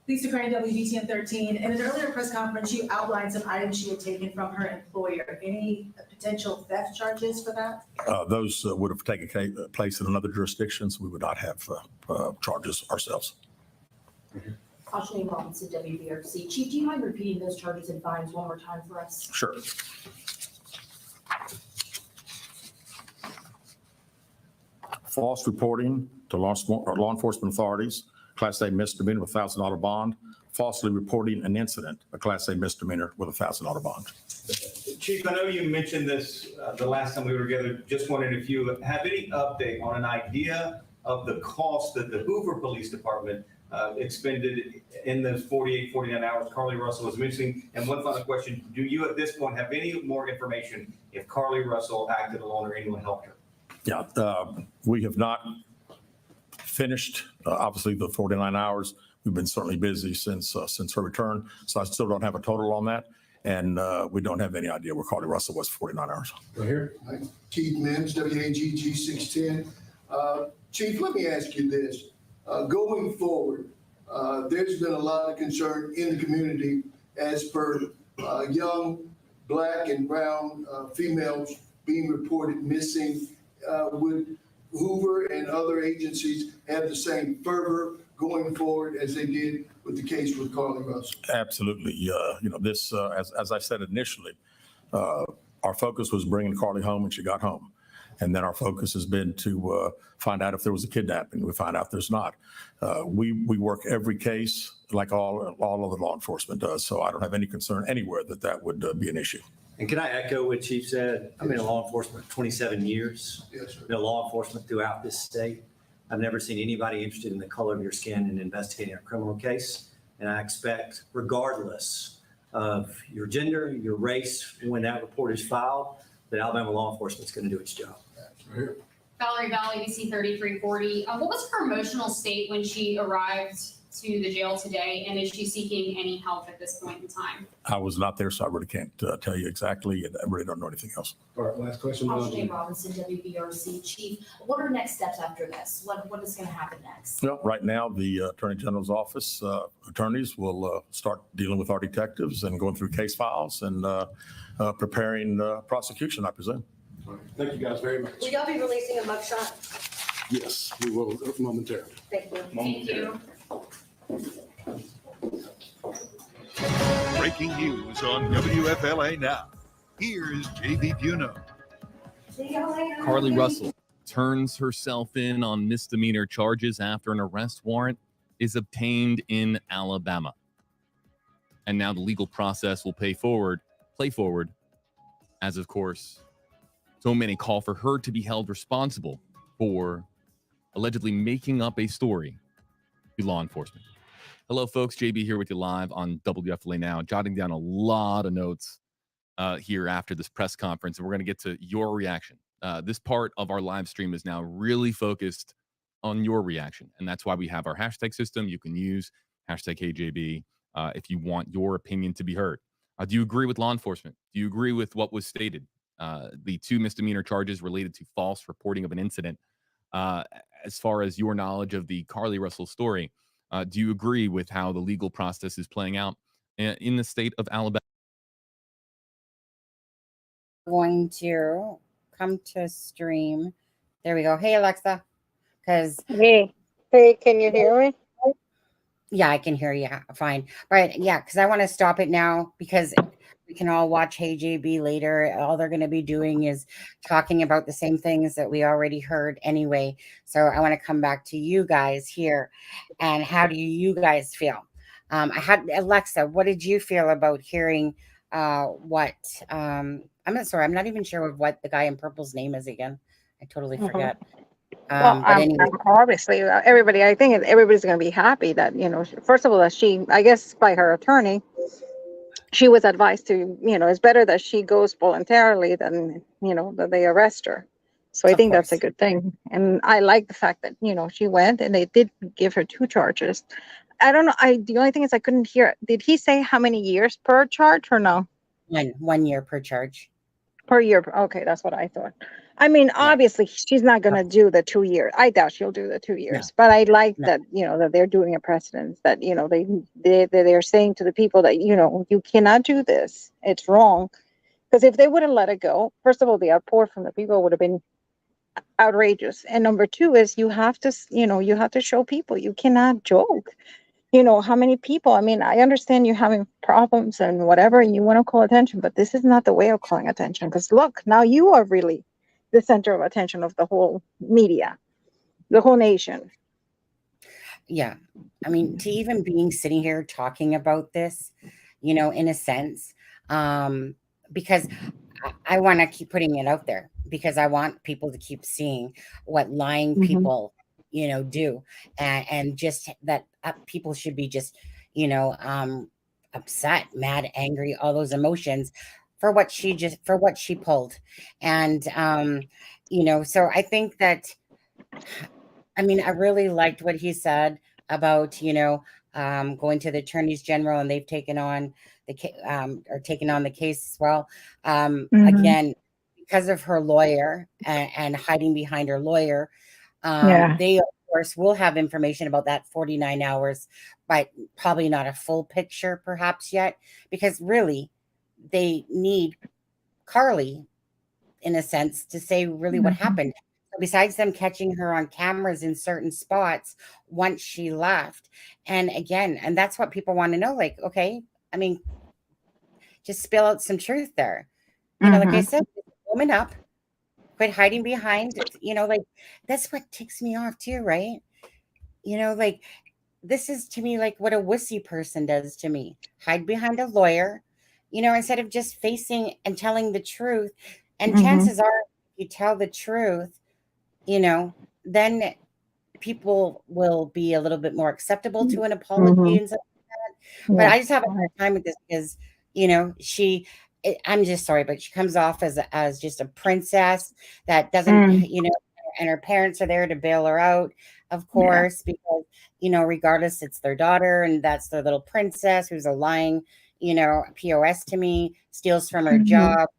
Lisa Crane, WBTN 13. In an earlier press conference, you outlined some items she had taken from her employer. Any potential theft charges for that? Those would have taken place in another jurisdiction, so we would not have charges ourselves. Ashley Robinson, WBRC. Chief, do you mind repeating those charges and fines one more time for us? Sure. False reporting to law enforcement authorities, Class A misdemeanor with $1,000 bond. Falsely reporting an incident, a Class A misdemeanor with a $1,000 bond. Chief, I know you mentioned this the last time we were together. Just wondering if you have any update on an idea of the cost that the Hoover Police Department expended in those 48, 49 hours Carlee Russell was missing. And one final question, do you at this point have any more information if Carlee Russell acted alone or anyone helped her? Yeah, we have not finished, obviously, the 49 hours. We've been certainly busy since her return, so I still don't have a total on that. And we don't have any idea where Carlee Russell was for 49 hours. Right here. Keith Mims, WAGG 610. Chief, let me ask you this. Going forward, there's been a lot of concern in the community as per young Black and brown females being reported missing. Would Hoover and other agencies have the same fervor going forward as they did with the case with Carlee Russell? Absolutely. This, as I said initially, our focus was bringing Carlee home when she got home. And then our focus has been to find out if there was a kidnapping. We find out there's not. We work every case like all other law enforcement does. So I don't have any concern anywhere that would be an issue. And can I echo what Chief said? I've been in law enforcement 27 years. Yes, sir. Been in law enforcement throughout this state. I've never seen anybody interested in the color of your skin in investigating a criminal case. And I expect, regardless of your gender, your race, when that report is filed, that Alabama law enforcement is going to do its job. Valerie Valley, ABC 3340. What was her emotional state when she arrived to the jail today? And is she seeking any help at this point in time? I was not there, so I really can't tell you exactly. And I really don't know anything else. All right, last question. Jane Robinson, WBRC Chief. What are next steps after this? What is going to happen next? Well, right now, the Attorney General's office attorneys will start dealing with our detectives and going through case files and preparing prosecution, I presume. Thank you guys very much. Will y'all be releasing a mugshot? Yes, we will momentarily. Thank you. Thank you. Breaking news on WFLA Now. Here's JB Buno. See y'all later. Carlee Russell turns herself in on misdemeanor charges after an arrest warrant is obtained in Alabama. And now the legal process will play forward, as of course, so many call for her to be held responsible for allegedly making up a story to law enforcement. Hello, folks. JB here with you live on WFLA Now, jotting down a lot of notes here after this press conference, and we're going to get to your reaction. This part of our live stream is now really focused on your reaction, and that's why we have our hashtag system. You can use hashtag HeyJB if you want your opinion to be heard. Do you agree with law enforcement? Do you agree with what was stated? The 2 misdemeanor charges related to false reporting of an incident. As far as your knowledge of the Carlee Russell story, do you agree with how the legal process is playing out in the state of Alabama? Going to come to stream. There we go. Hey, Alexa. Because Hey, can you hear me? yeah, I can hear you fine. Right. Yeah, because I want to stop it now because we can all watch Hey JB later. All they're going to be doing is talking about the same things that we already heard anyway. So I want to come back to you guys here. And how do you guys feel? I had Alexa, what did you feel about hearing what I'm not sorry, I'm not even sure what the guy in purple's name is again. I totally forget. Well, But anyway. obviously, everybody, I think everybody's going to be happy that, first of all, that she, I guess by her attorney, she was advised to, it's better that she goes voluntarily than, that they arrest her. So I think that's a good thing. And I like the fact that, she went and they did give her 2 charges. I don't know. The only thing is I couldn't hear. Did he say how many years per charge or no? 1 year per charge. Per year. Okay, that's what I thought. I mean, obviously, she's not going to do the 2 years. I doubt she'll do the 2 years. But I like that, that they're doing a precedent, that, they're saying to the people that, you cannot do this. It's wrong. Because if they would have let it go, first of all, the outpour from the people would have been outrageous. And number 2 is you have to show people. You cannot joke. How many people, I mean, I understand you're having problems and whatever, and you want to call attention, but this is not the way of calling attention. Because look, now you are really the center of attention of the whole media, the whole nation. Yeah. I mean, to even being sitting here talking about this, in a sense, because I want to keep putting it out there because I want people to keep seeing what lying people, do. And just that people should be just, upset, mad, angry, all those emotions for what she pulled. And, so I think that, I mean, I really liked what he said about, going to the attorneys general and they've taken on the case as well. Again, because of her lawyer and hiding behind her lawyer, they of course will have information about that 49 hours, but probably not a full picture perhaps yet, because really they need Carlee in a sense to say really what happened. Besides them catching her on cameras in certain spots once she left. And again, and that's what people want to know. Like, okay, I mean, just spill out some truth there. Like I said, woman up, Quit hiding behind, like that's what ticks me off too, right? Like this is to me like what a wussy person does to me. Hide behind a lawyer, instead of just facing and telling the truth. And chances are, if you tell the truth, then people will be a little bit more acceptable to an apology and stuff like that. But I just have a hard time with this because, I'm just sorry, but she comes off as just a princess that doesn't, and her parents are there to bail her out, of course, because, regardless, it's their daughter and that's their little princess who's a lying, POS to me, steals from her job,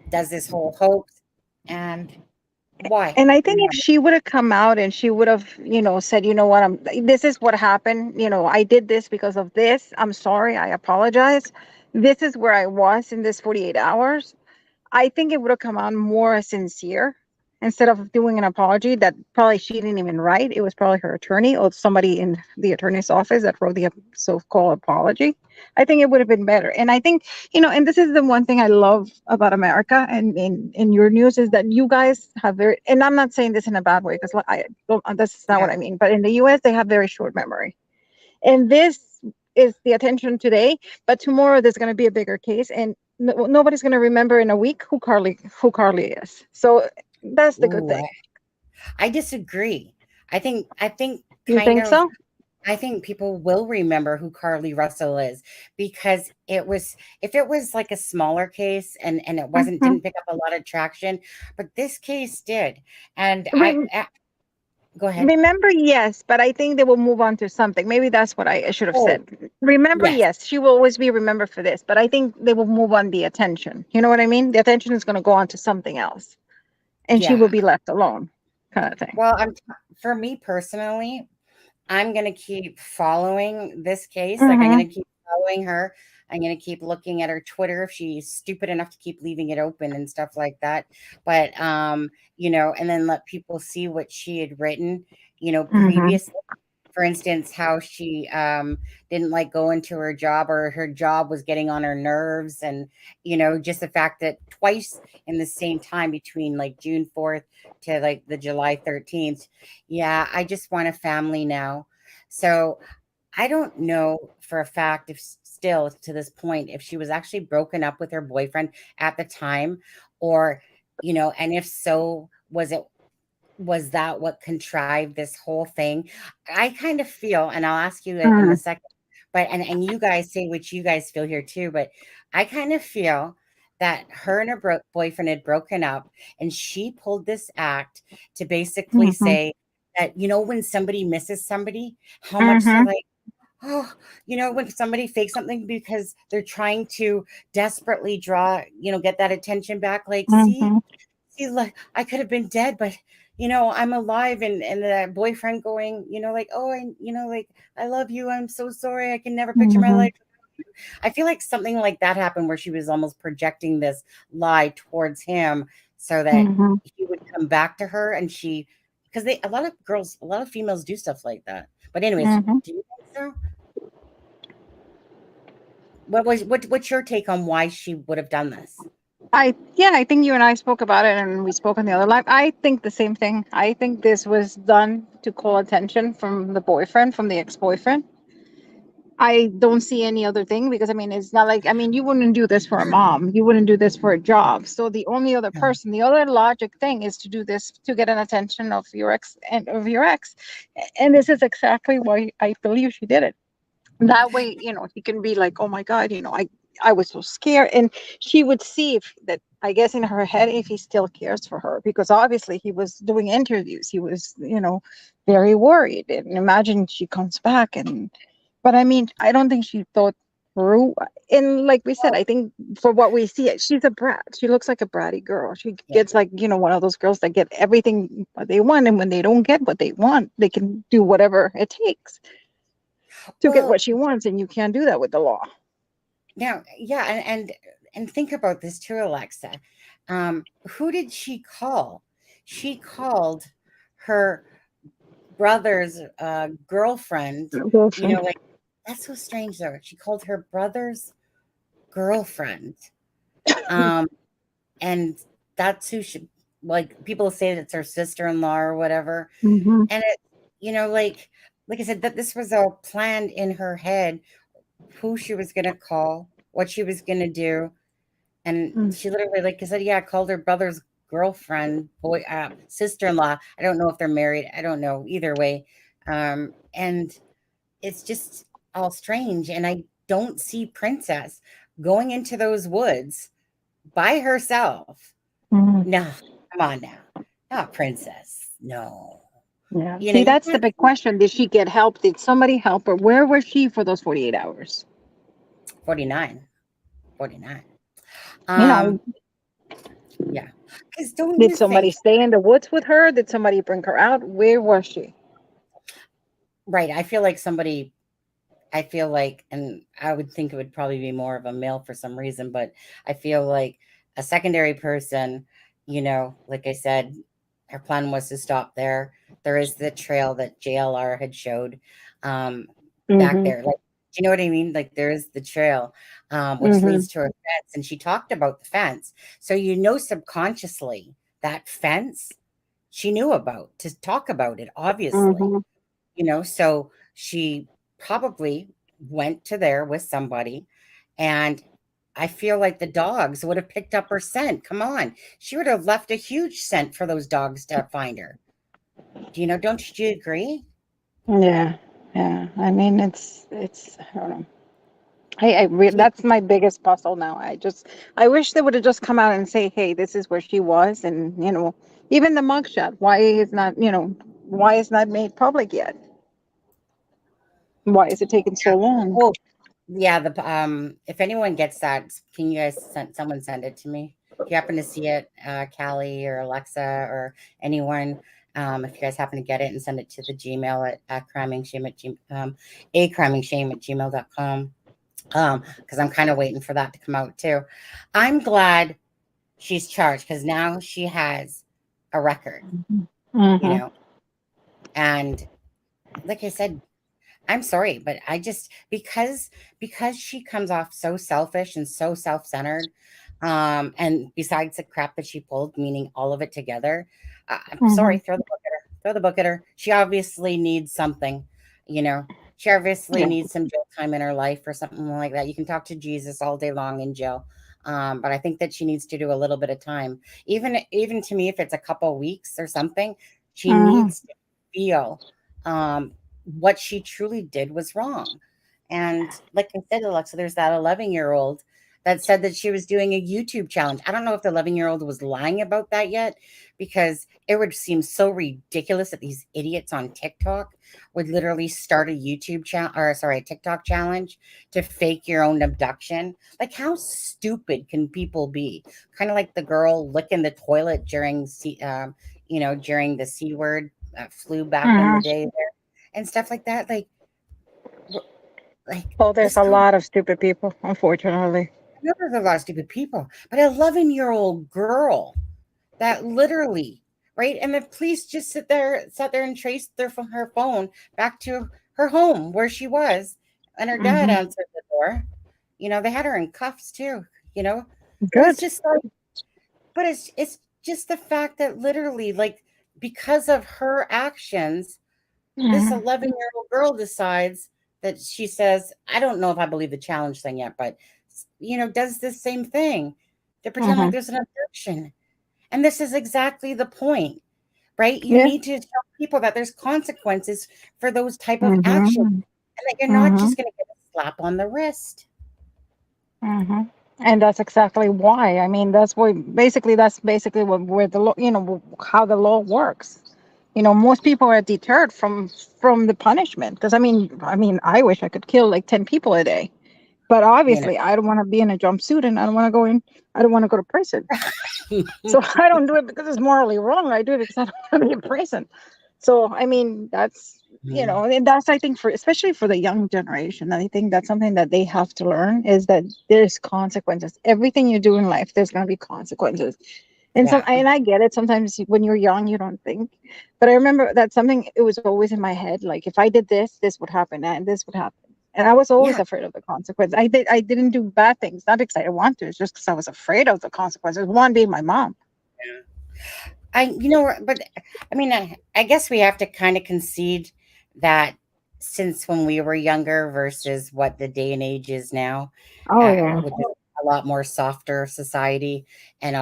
does this whole hoax. And why? And I think if she would have come out and she would have, said, you know what, this is what happened. I did this because of this. I'm sorry. I apologize. This is where I was in this 48 hours. I think it would have come out more sincere instead of doing an apology that probably she didn't even write. It was probably her attorney or somebody in the attorney's office that wrote the so-called apology. I think it would have been better. And I think, and this is the one thing I love about America and in your news is that you guys have and I'm not saying this in a bad way because that's not what I mean, but in the US, they have very short memory. And this is the attention today, but tomorrow there's going to be a bigger case and nobody's going to remember in a week who Carlee is. So that's the good thing. I disagree. I think you think so? I think people will remember who Carlee Russell is because if it was like a smaller case and it didn't pick up a lot of traction, but this case did. And go ahead. Remember, yes, but I think they will move on to something. Maybe that's what I should have said. Remember, yes, she will always be remembered for this, but I think they will move on the attention. You know what I mean? The attention is going to go on to something else, and she will be left alone, kind of thing. Well, for me personally, I'm going to keep following this case. Like I'm going to keep following her. I'm going to keep looking at her Twitter if she's stupid enough to keep leaving it open and stuff like that. But, and then let people see what she had written, previously. For instance, how she didn't like go into her job or her job was getting on her nerves. And, just the fact that twice in the same time between like June 4th to like the July 13th. Yeah, I just want a family now. So I don't know for a fact if still to this point, if she was actually broken up with her boyfriend at the time or, and if so, was that what contrived this whole thing? I kind of feel, and I'll ask you in a second, but, and you guys say what you guys feel here too, but I kind of feel that her and her boyfriend had broken up and she pulled this act to basically say that, when somebody misses somebody, how much they're like, oh, when somebody fakes something because they're trying to desperately draw, get that attention back. Like, see, like I could have been dead, but I'm alive. And the boyfriend going, like, oh, I love you. I'm so sorry. I can never picture my life. I feel like something like that happened where she was almost projecting this lie towards him so that he would come back to her. And because a lot of females do stuff like that. But anyways, do you think so? What's your take on why she would have done this? I think you and I spoke about it and we spoke on the other line. I think the same thing. I think this was done to call attention from the boyfriend, from the ex-boyfriend. I don't see any other thing because it's not like, you wouldn't do this for a mom. You wouldn't do this for a job. So the only other person, the other logic thing is to do this to get an attention of your ex and of your ex. And this is exactly why I believe she did it. That way, he can be like, oh my God, I was so scared. And she would see that, I guess in her head, if he still cares for her, because obviously he was doing interviews. He was, very worried. And imagine she comes back but I don't think she thought through. And like we said, I think for what we see, she's a brat. She looks like a bratty girl. She gets like, one of those girls that get everything what they want. And when they don't get what they want, they can do whatever it takes to get what she wants. And you can't do that with the law. Now, and think about this too, Alexa. Who did she call? She called her brother's girlfriend. Like that's so strange though. She called her brother's girlfriend. And that's who like people say that it's her sister-in-law or whatever. Mm-hmm. And it, like I said, that this was all planned in her head, who she was going to call, what she was going to do. And she literally, like I said, yeah, called her brother's girlfriend, sister-in-law. I don't know if they're married. I don't know either way. And it's just all strange. And I don't see Princess going into those woods by herself. Mm-hmm. No, come on now. Not Princess. No. Yeah. See, that's the big question. Did she get help? Did somebody help her? Where was she for those 48 hours? 49. Yeah. Because don't Did you somebody think, stay in the woods with her? Did somebody bring her out? Where was she? right? I feel like, and I would think it would probably be more of a male for some reason, but I feel like a secondary person, like I said, her plan was to stop there. There is the trail that JLR had showed back there. Like, do you know what I mean? Like, there is the trail, which leads to a fence. And she talked about the fence. So, subconsciously, that fence she knew about to talk about it, obviously. So she probably went to there with somebody, and I feel like the dogs would have picked up her scent. Come on. She would have left a huge scent for those dogs to find her. Don't you agree? Yeah. Yeah. I mean, it's, I don't know. That's my biggest puzzle now. I wish they would have just come out and say, hey, this is where she was. And, even the mugshot, why is not made public yet? Why is it taking so long? Well, yeah, if anyone gets that, can you guys someone send it to me? If you happen to see it, Carlee or Alexa or anyone, if you guys happen to get it, and send it to the Gmail at acrimingshame@gmail.com. Because I'm kind of waiting for that to come out too. I'm glad she's charged because now she has a record, and like I said, I'm sorry, but I just because she comes off so selfish and so self-centered, and besides the crap that she pulled, meaning all of it together, I'm sorry, throw the book at her. Throw the book at her. She obviously needs something, She obviously needs some jail time in her life or something like that. You can talk to Jesus all day long in jail, but I think that she needs to do a little bit of time. Even to me, if it's a couple weeks or something, she needs to feel what she truly did was wrong. And like I said, Alexa, there's that 11-year-old that said that she was doing a YouTube challenge. I don't know if the 11-year-old was lying about that yet, because it would seem so ridiculous that these idiots on TikTok would literally start a TikTok challenge to fake your own abduction. Like, how stupid can people be? Kind of like the girl licking the toilet during the C word flu back in the day there. And stuff like that. Oh, there's a lot of stupid people, unfortunately. I know there's a lot of stupid people, but an 11-year-old girl that literally, right? And the police just sat there and traced from her phone back to her home where she was, and her dad answered the door. They had her in cuffs too. Good. It's just but it's just the fact that literally, like, because of her actions, this 11-year-old girl decides that she says, I don't know if I believe the challenge thing yet, but, does the same thing to pretend like there's an abduction. And this is exactly the point, right? You need to tell people that there's consequences for those type of actions, and that you're not just going to get a slap on the wrist. And that's exactly why. I mean, that's basically where the law, how the law works. Most people are deterred from the punishment because I I wish I could kill like 10 people a day, but obviously I don't want to be in a jumpsuit and I don't want to go to prison. So I don't do it because it's morally wrong. I do it because I don't want to be in prison. So that's and that's, I think, especially for the young generation, I think that's something that they have to learn, is that there's consequences. Everything you do in life, there's going to be consequences. And and I get it. Sometimes when you're young, you don't think. But I remember that it was always in my head. Like, if I did this, this would happen, and this would happen. And I was always afraid of the consequences. I didn't do bad things, not because I didn't want to. It's just because I was afraid of the consequences. One being my mom. But I mean, I guess we have to kind of concede that since when we were younger versus what the day and age is now, Oh yeah. which is a lot more softer society, and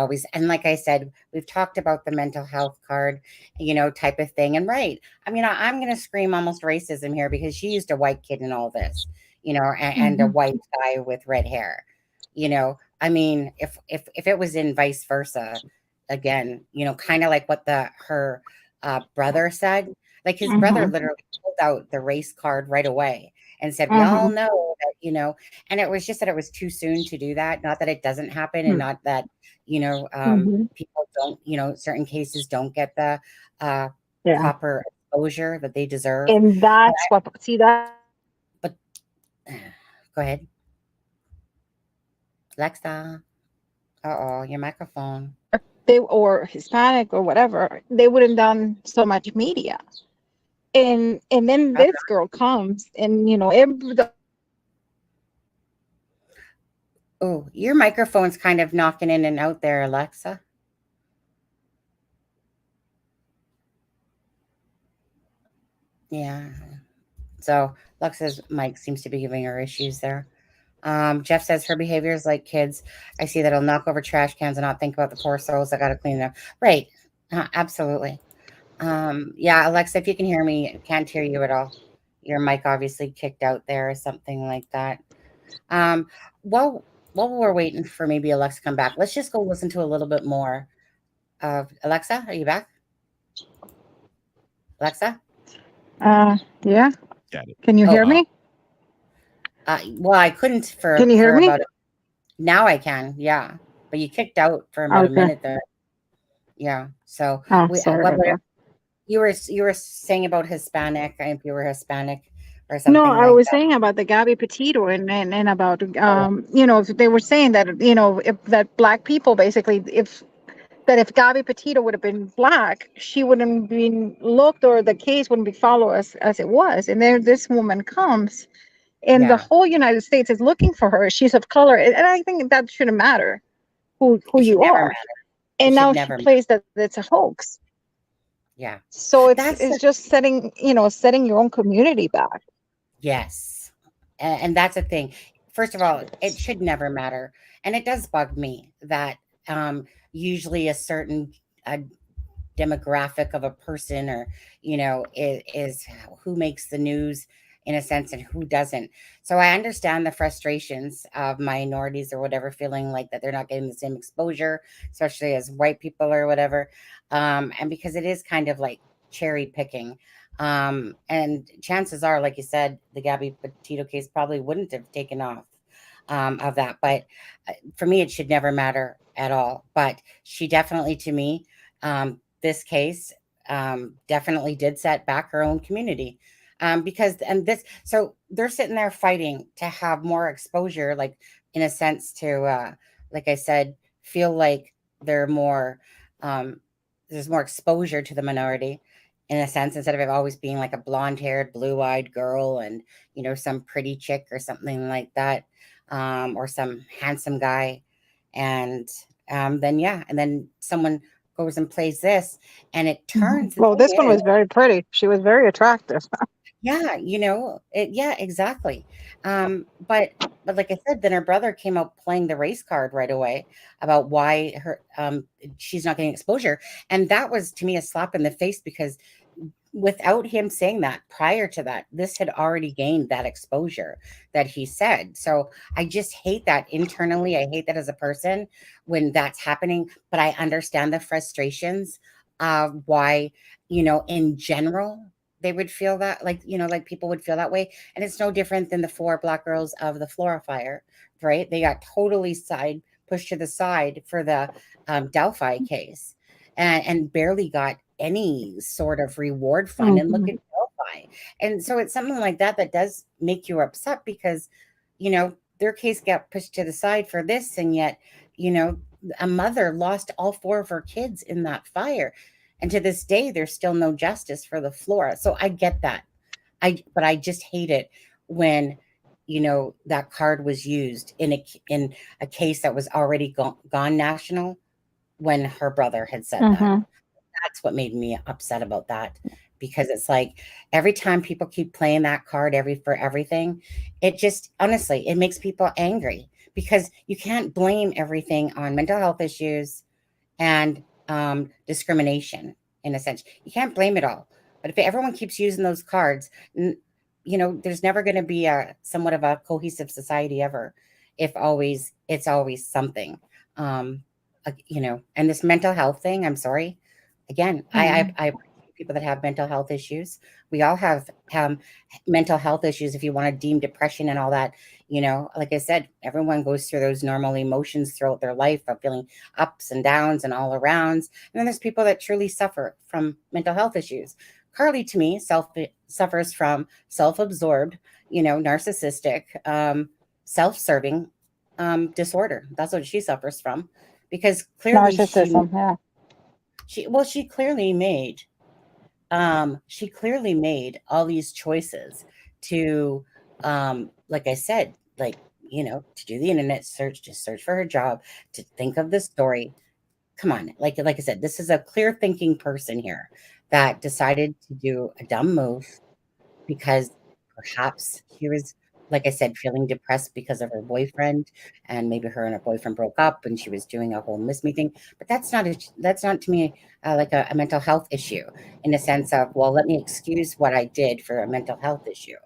like I said, we've talked about the mental health card, type of thing. And right, I mean, I'm going to scream almost racism here because she used a white kid in all this, and a Mhm. white guy with red hair. I mean, if it was in vice versa, again, kind of like what her brother said. Like his brother Mhm. literally pulled out the race card right away and said, "We all Mhm. know that," and it was just that it was too soon to do that. Not that it doesn't happen, and not that Mhm. people don't, certain cases don't get the Yeah. proper exposure that they deserve. And But that's what, see that but go ahead, Alexa. Uh-oh, your microphone. they or Hispanic or whatever, they wouldn't done so much media. And then this girl comes and Oh, your microphone's kind of knocking in and out there, Alexa. Yeah. So Alexa's mic seems to be giving her issues there. Jeff says her behavior is like kids. I see that he'll knock over trash cans and not think about the poor souls that got to clean them. Right. Absolutely. Yeah, Alexa, if you can hear me, I can't hear you at all. Your mic obviously kicked out there or something like that. Um, while we're waiting for maybe Alexa to come back, let's just go listen to a little bit more of Alexa. Are you back? Alexa? yeah. Got it. Can you hear me? Well, I couldn't Can you hear me? Now I can, yeah. But you kicked out for about a Okay. minute there. Yeah. So Oh, sorry about that. you were saying about Hispanic, if you were Hispanic or No, something I like was that. saying about the Gabby Petito and about Oh. they were saying that if that black people basically if Gabby Petito would have been black, she wouldn't have been looked or the case wouldn't be followed as it was. And then this woman comes and the Yeah. whole United States is looking for her. She's of color. And I think that shouldn't matter who It should you never are. matter. And It should now she never matter. plays that it's a hoax. Yeah. So That's it's just setting your own community back. Yes. And that's a thing. First of all, it should never matter. And it does bug me that usually a certain demographic of a person or, is who makes the news in a sense and who doesn't. So I understand the frustrations of minorities or whatever, feeling like that they're not getting the same exposure, especially as white people or whatever. And because it is kind of like cherry picking. And chances are, like you said, the Gabby Petito case probably wouldn't have taken off of that. But for me, it should never matter at all. But she definitely, to me, this case definitely did set back her own community. So they're sitting there fighting to have more exposure, like in a sense to, like I said, feel like they're more, there's more exposure to the minority in a sense, instead of it always being like a blonde haired, blue eyed girl and, some pretty chick or something like that, or some handsome guy. And then someone goes and plays this and it turns. The Well, thing this one is, was very pretty. She was very attractive. yeah, yeah, exactly. But like I said, then her brother came out playing the race card right away about why she's not getting exposure. And that was to me a slap in the face because without him saying that prior to that, this had already gained that exposure that he said. So I just hate that internally. I hate that as a person when that's happening, but I understand the frustrations of why, in general, they would feel that like people would feel that way. And it's no different than the 4 black girls of the Flora fire, right? They got totally pushed to the side for the Delphi case and barely got any sort of reward fund. And look at Delphi. And so it's something like that does make you upset because, their case got pushed to the side for this. And yet, a mother lost all 4 of her kids in that fire. And to this day, there's still no justice for the Flora. So I get that. But I just hate it when, that card was used in a case that was already gone national. when her brother had said that. That's what made me upset about that, because it's like every time people keep playing that card for everything, it just honestly, it makes people angry, because you can't blame everything on mental health issues and discrimination. In a sense, you can't blame it all. But if everyone keeps using those cards, there's never going to be a somewhat of a cohesive society ever, if it's always something. And this mental health thing, I'm sorry. Again, I appreciate people that have mental health issues. We all have mental health issues, if you want to deem depression and all that. Like I said, everyone goes through those normal emotions throughout their life of feeling ups and downs and all arounds. And then there's people that truly suffer from mental health issues. Carlee, to me, suffers from self-absorbed, narcissistic, self-serving disorder. That's what she suffers from, because clearly narcissism. she clearly made all these choices to like I said, to do the internet search, to search for her job, to think of the story. Come on, like I said, this is a clear thinking person here that decided to do a dumb move because perhaps he was, like I said, feeling depressed because of her boyfriend, and maybe her and her boyfriend broke up and she was doing a whole miss me thing. But that's not to me like a mental health issue, in the sense of, well, let me excuse what I did for a mental health issue.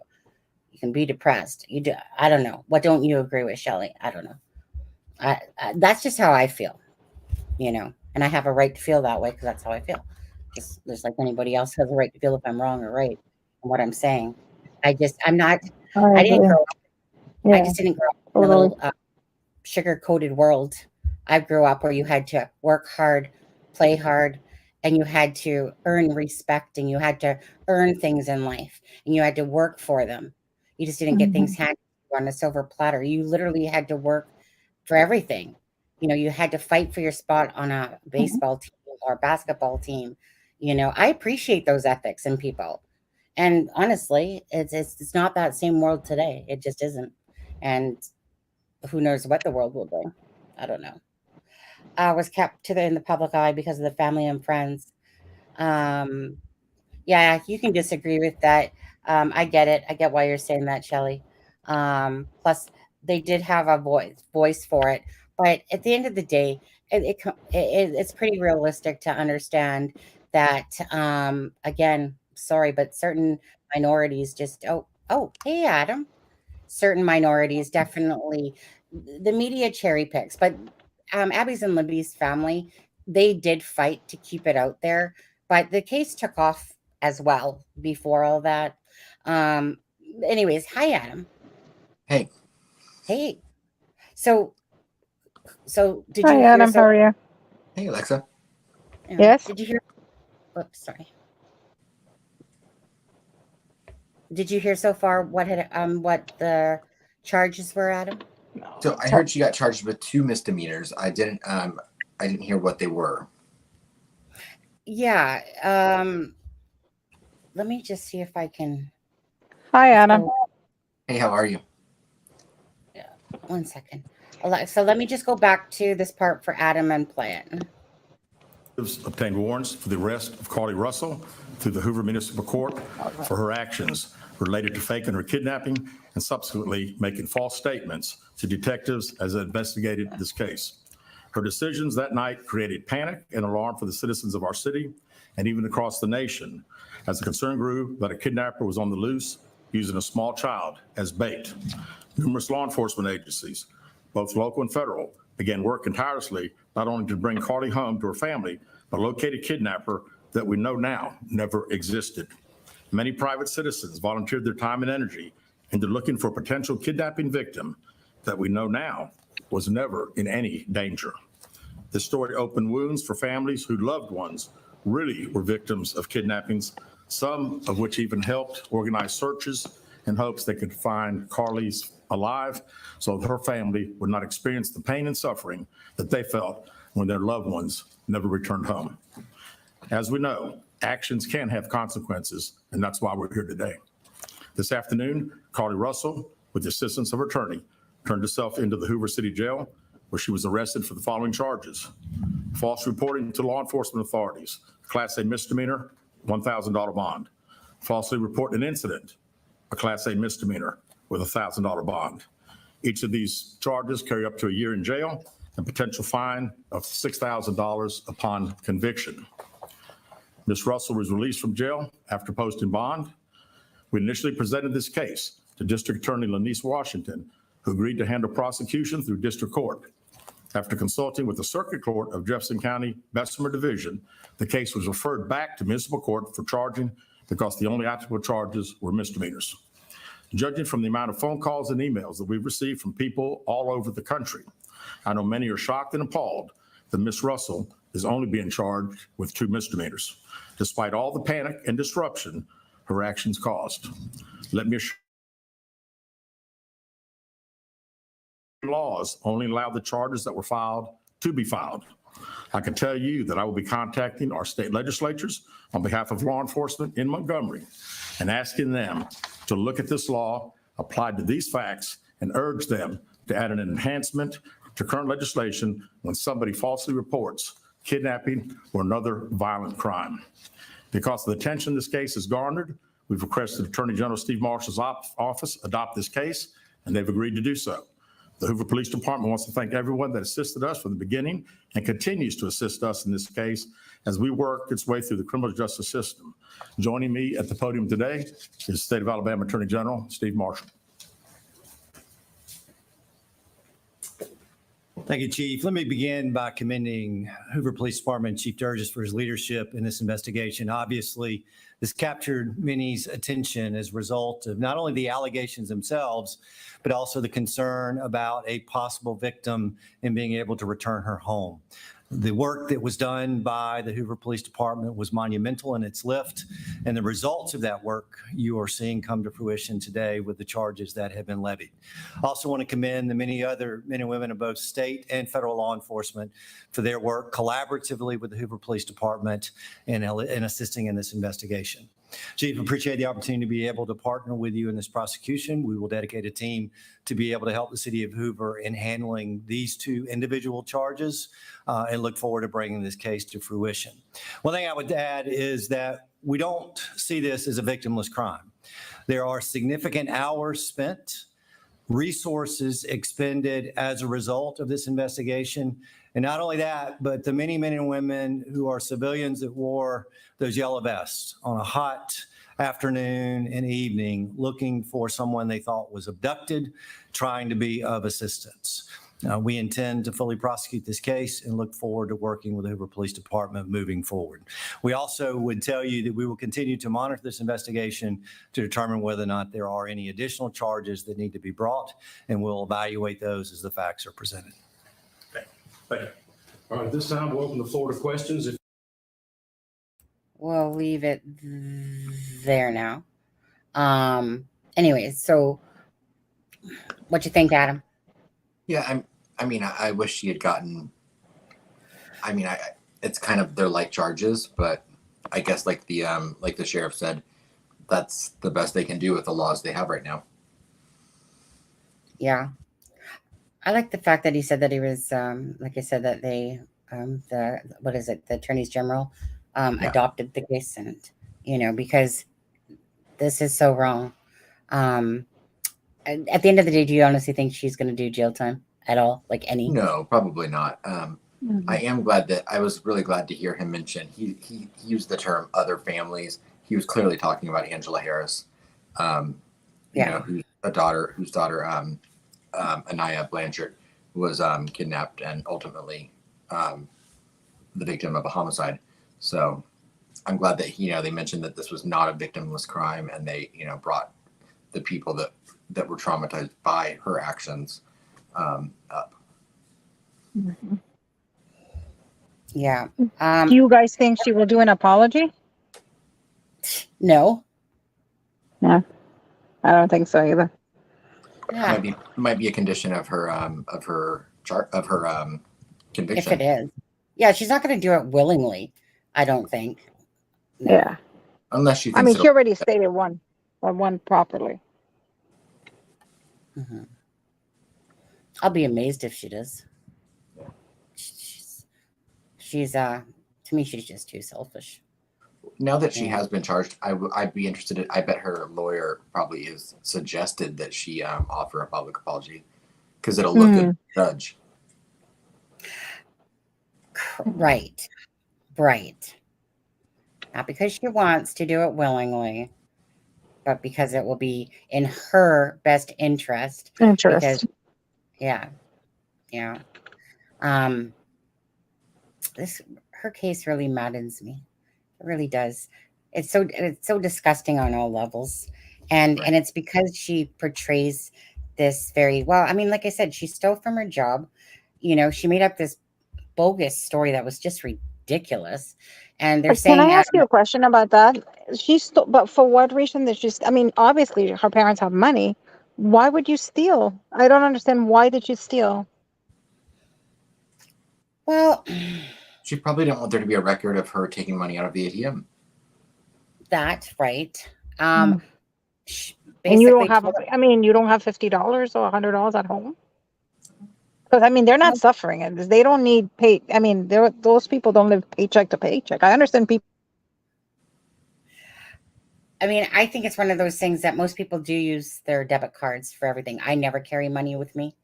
You can be depressed. I don't know. What don't you agree with, Shelley? I don't know. That's just how I feel, and I have a right to feel that way, because that's how I feel. Just like anybody else has a right to feel if I'm wrong or right in what I'm saying. I didn't grow up. Yeah, I just didn't grow up in a little sugar-coated world. I grew up where you had to work hard, play hard, and you had to earn respect, and you had to earn things in life, and you had to work for them. You just didn't get things handed to you on a silver platter. You literally had to work for everything. You had to fight for your spot on a baseball team or basketball team. I appreciate those ethics in people. And honestly, it's not that same world today. It just isn't. And who knows what the world will bring. I don't know. I was kept in the public eye because of the family and friends. Yeah, you can disagree with that. I get it. I get why you're saying that, Shelley. Plus, they did have a voice for it. But at the end of the day, it's pretty realistic to understand that, again, sorry, but certain minorities just, hey, Adam. Certain minorities definitely, the media cherry picks. But Abby's and Libby's family, they did fight to keep it out there. But the case took off as well before all that. Anyways, hi, Adam. Hey. So did Hi, you Adam, hear? how are you? Hey, Alexa. Yes. Did you hear? Oops, sorry. Did you hear so far what the charges were, Adam? So I heard she got charged with 2 misdemeanors. I didn't hear what they were. Yeah. Let me just see if I can. Hi, Adam. Hey, how are you? Yeah. 1 second. So let me just go back to this part for Adam and play it. Obtained warrants for the arrest of Carlee Russell through the Hoover Municipal Court for her actions related to faking her kidnapping and subsequently making false statements to detectives as they investigated this case. Her decisions that night created panic and alarm for the citizens of our city and even across the nation, as the concern grew that a kidnapper was on the loose using a small child as bait. Numerous law enforcement agencies, both local and federal, began working tirelessly not only to bring Carlee home to her family, but locate a kidnapper that we know now never existed. Many private citizens volunteered their time and energy into looking for a potential kidnapping victim that we know now was never in any danger. This story opened wounds for families whose loved ones really were victims of kidnappings, some of which even helped organize searches in hopes they could find Carlee's alive so that her family would not experience the pain and suffering that they felt when their loved ones never returned home. As we know, actions can have consequences, and that's why we're here today. This afternoon, Carlee Russell, with the assistance of her attorney, turned herself into the Hoover City Jail, where she was arrested for the following charges: False reporting to law enforcement authorities, Class A misdemeanor, $1,000 bond. Falsely reporting an incident, a Class A misdemeanor with a $1,000 bond. Each of these charges carry up to a year in jail and potential fine of $6,000 upon conviction. Ms. Russell was released from jail after posting bond. We initially presented this case to District Attorney Lanice Washington, who agreed to handle prosecution through district court. After consulting with the Circuit Court of Jefferson County Bessemer Division, the case was referred back to municipal court for charging because the only applicable charges were misdemeanors. Judging from the amount of phone calls and emails that we've received from people all over the country, I know many are shocked and appalled that Ms. Russell is only being charged with 2 misdemeanors, despite all the panic and disruption her actions caused. Let me assure you, laws only allow the charges that were filed to be filed. I can tell you that I will be contacting our state legislatures on behalf of law enforcement in Montgomery and asking them to look at this law applied to these facts and urge them to add an enhancement to current legislation when somebody falsely reports kidnapping or another violent crime. Because of the attention this case has garnered, we've requested Attorney General Steve Marshall's office adopt this case, and they've agreed to do so. The Hoover Police Department wants to thank everyone that assisted us from the beginning and continues to assist us in this case as we work its way through the criminal justice system. Joining me at the podium today is State of Alabama Attorney General Steve Marshall. Thank you, Chief. Let me begin by commending Hoover Police Department Chief Durgis for his leadership in this investigation. Obviously, this captured Minnie's attention as a result of not only the allegations themselves, but also the concern about a possible victim and being able to return her home. The work that was done by the Hoover Police Department was monumental in its lift, and the results of that work you are seeing come to fruition today with the charges that have been levied. I also want to commend the many other men and women of both state and federal law enforcement for their work collaboratively with the Hoover Police Department in assisting in this investigation. Chief, appreciate the opportunity to be able to partner with you in this prosecution. We will dedicate a team to be able to help the city of Hoover in handling these 2 individual charges and look forward to bringing this case to fruition. One thing I would add is that we don't see this as a victimless crime. There are significant hours spent, resources expended as a result of this investigation. And not only that, but the many men and women who are civilians that wore those yellow vests on a hot afternoon and evening looking for someone they thought was abducted, trying to be of assistance. We intend to fully prosecute this case and look forward to working with the Hoover Police Department moving forward. We also would tell you that we will continue to monitor this investigation to determine whether or not there are any additional charges that need to be brought, and we'll evaluate those as the facts are presented. Thank you. All right, at this time, we'll open the floor to questions. We'll leave it there now. Anyways, so what you think, Adam? Yeah, I wish she had gotten. It's kind of their light charges, but I guess like the sheriff said, that's the best they can do with the laws they have right now. Yeah, I like the fact that he said that he was, like I said, that they, the attorneys general, adopted the case, and because this is so wrong. At the end of the day, do you honestly think she's going to do jail time at all? Like any? No, probably not. I was really glad to hear him mention, he used the term other families. He was clearly talking about Angela Harris, whose daughter, Anaya Blanchard, was kidnapped and ultimately the victim of a homicide. So I'm glad that, they mentioned that this was not a victimless crime, and they, brought the people that were traumatized by her actions up. Mm-hmm. Yeah. Do you guys think she will do an apology? No. No, I don't think so either. Yeah. Might be a condition of her conviction. If it is, yeah, she's not going to do it willingly. I don't think. No. Yeah. Unless she thinks she already stated one properly. Mm-hmm. I'll be amazed if she does. she's to me, she's just too selfish. Now that she has been charged, I'd be interested. I bet her lawyer probably is suggested that she offer a public apology because it'll look good to the judge. Right. Not because she wants to do it willingly, but because it will be in her best interest. Because, yeah. Her case really maddens me. It really does. It's so disgusting on all levels, and it's because she portrays this very well. I mean, like I said, she stole from her job. She made up this bogus story that was just ridiculous. And they're saying, can I ask you a question about that? But for what reason did she? I mean, obviously her parents have money. Why would you steal? I don't understand. Why did you steal? Well, she probably didn't want there to be a record of her taking money out of the ATM. That's right. And you don't have. I mean, you don't have $50 or $100 at home. Because I mean, they're not suffering, and they don't need pay. I mean, those people don't live paycheck to paycheck. I understand people. I mean, I think it's one of those things that most people do use their debit cards for everything. I never carry money with me.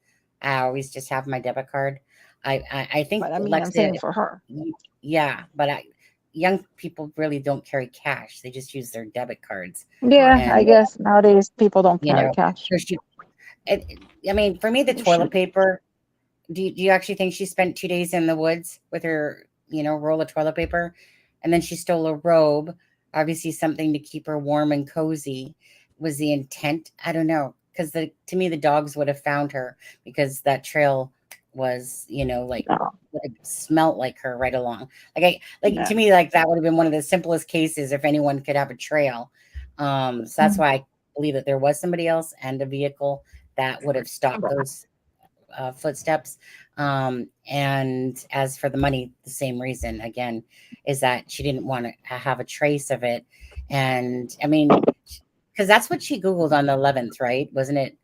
I always just have my debit card. I think. But I mean, I'm saying for her. Yeah, but young people really don't carry cash. They just use their debit cards. Yeah, I guess nowadays people don't carry cash. I mean, for me, the toilet paper. Do you actually think she spent 2 days in the woods with her, roll of toilet paper, and then she stole a robe? Obviously, something to keep her warm and cozy was the intent. I don't know, because to me, the dogs would have found her because that trail was, would have smelt like her right along. To me, like that would have been one of the simplest cases if anyone could have a trail. So that's why I believe that there was somebody else and a vehicle that would have stopped those footsteps. And as for the money, the same reason again is that she didn't want to have a trace of it. And I mean, because that's what she Googled on the 11th, right? Wasn't it?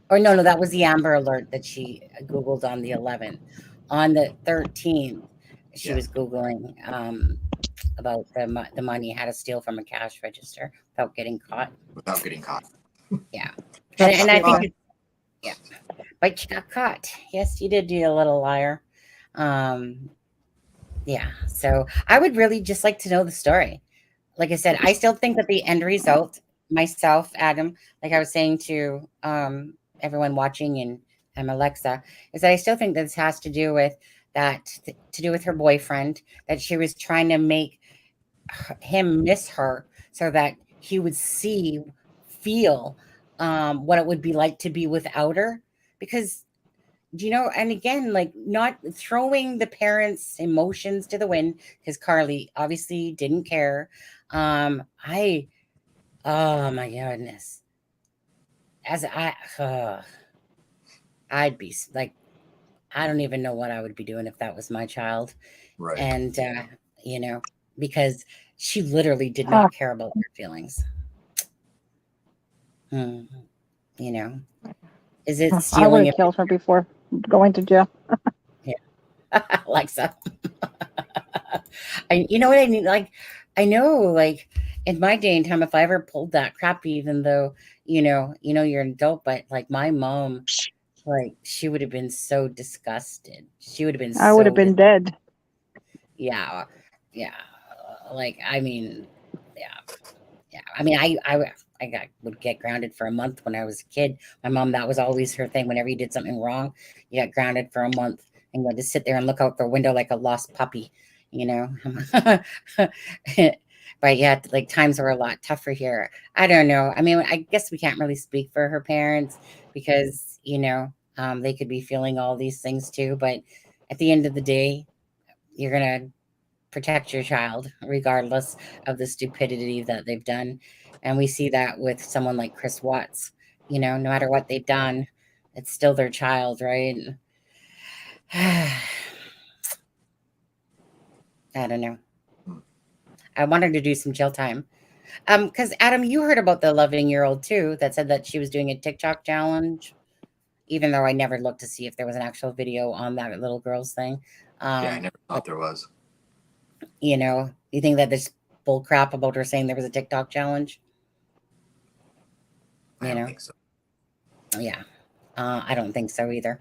Or no, that was the Amber Alert that she Googled on the 11th. On the 13th, she was Googling about the money, how to steal from a cash register without getting caught. Yeah. And I think but you got caught. Yes, you did, you little liar. Yeah. So I would really just like to know the story. Like I said, I still think that the end result, myself, Adam, like I was saying to everyone watching and Alexa, is that I still think this has to do with her boyfriend, that she was trying to make him miss her so that he would feel what it would be like to be without her. Because, and again, like not throwing the parents' emotions to the wind, because Carlee obviously didn't care. Oh my goodness. I'd be like, I don't even know what I would be doing if that was my child. Right. And, because she literally did not care about her feelings. Is it stealing? I would have killed her before going to jail. Yeah. Alexa. You know what I mean? Like, I know, like in my day and time, if I ever pulled that crap, even though, you're an adult, but like my mom, like she would have been so disgusted. She would have been I would have been dead. Yeah. Yeah. Like, I mean, yeah. I mean, I would get grounded for a month when I was a kid. My mom, that was always her thing. Whenever you did something wrong, you got grounded for a month and you had to sit there and look out the window like a lost puppy, But yeah, like times were a lot tougher here. I don't know. I mean, I guess we can't really speak for her parents because, they could be feeling all these things too. But at the end of the day, you're going to protect your child regardless of the stupidity that they've done. And we see that with someone like Chris Watts, no matter what they've done, it's still their child, right? I don't know. I wanted to do some jail time. Because Adam, you heard about the 11-year-old too that said that she was doing a TikTok challenge, even though I never looked to see if there was an actual video on that little girl's thing. I never thought there was. You know, you think that there's bull crap about her saying there was a TikTok challenge? I don't think so. Yeah. I don't think so either.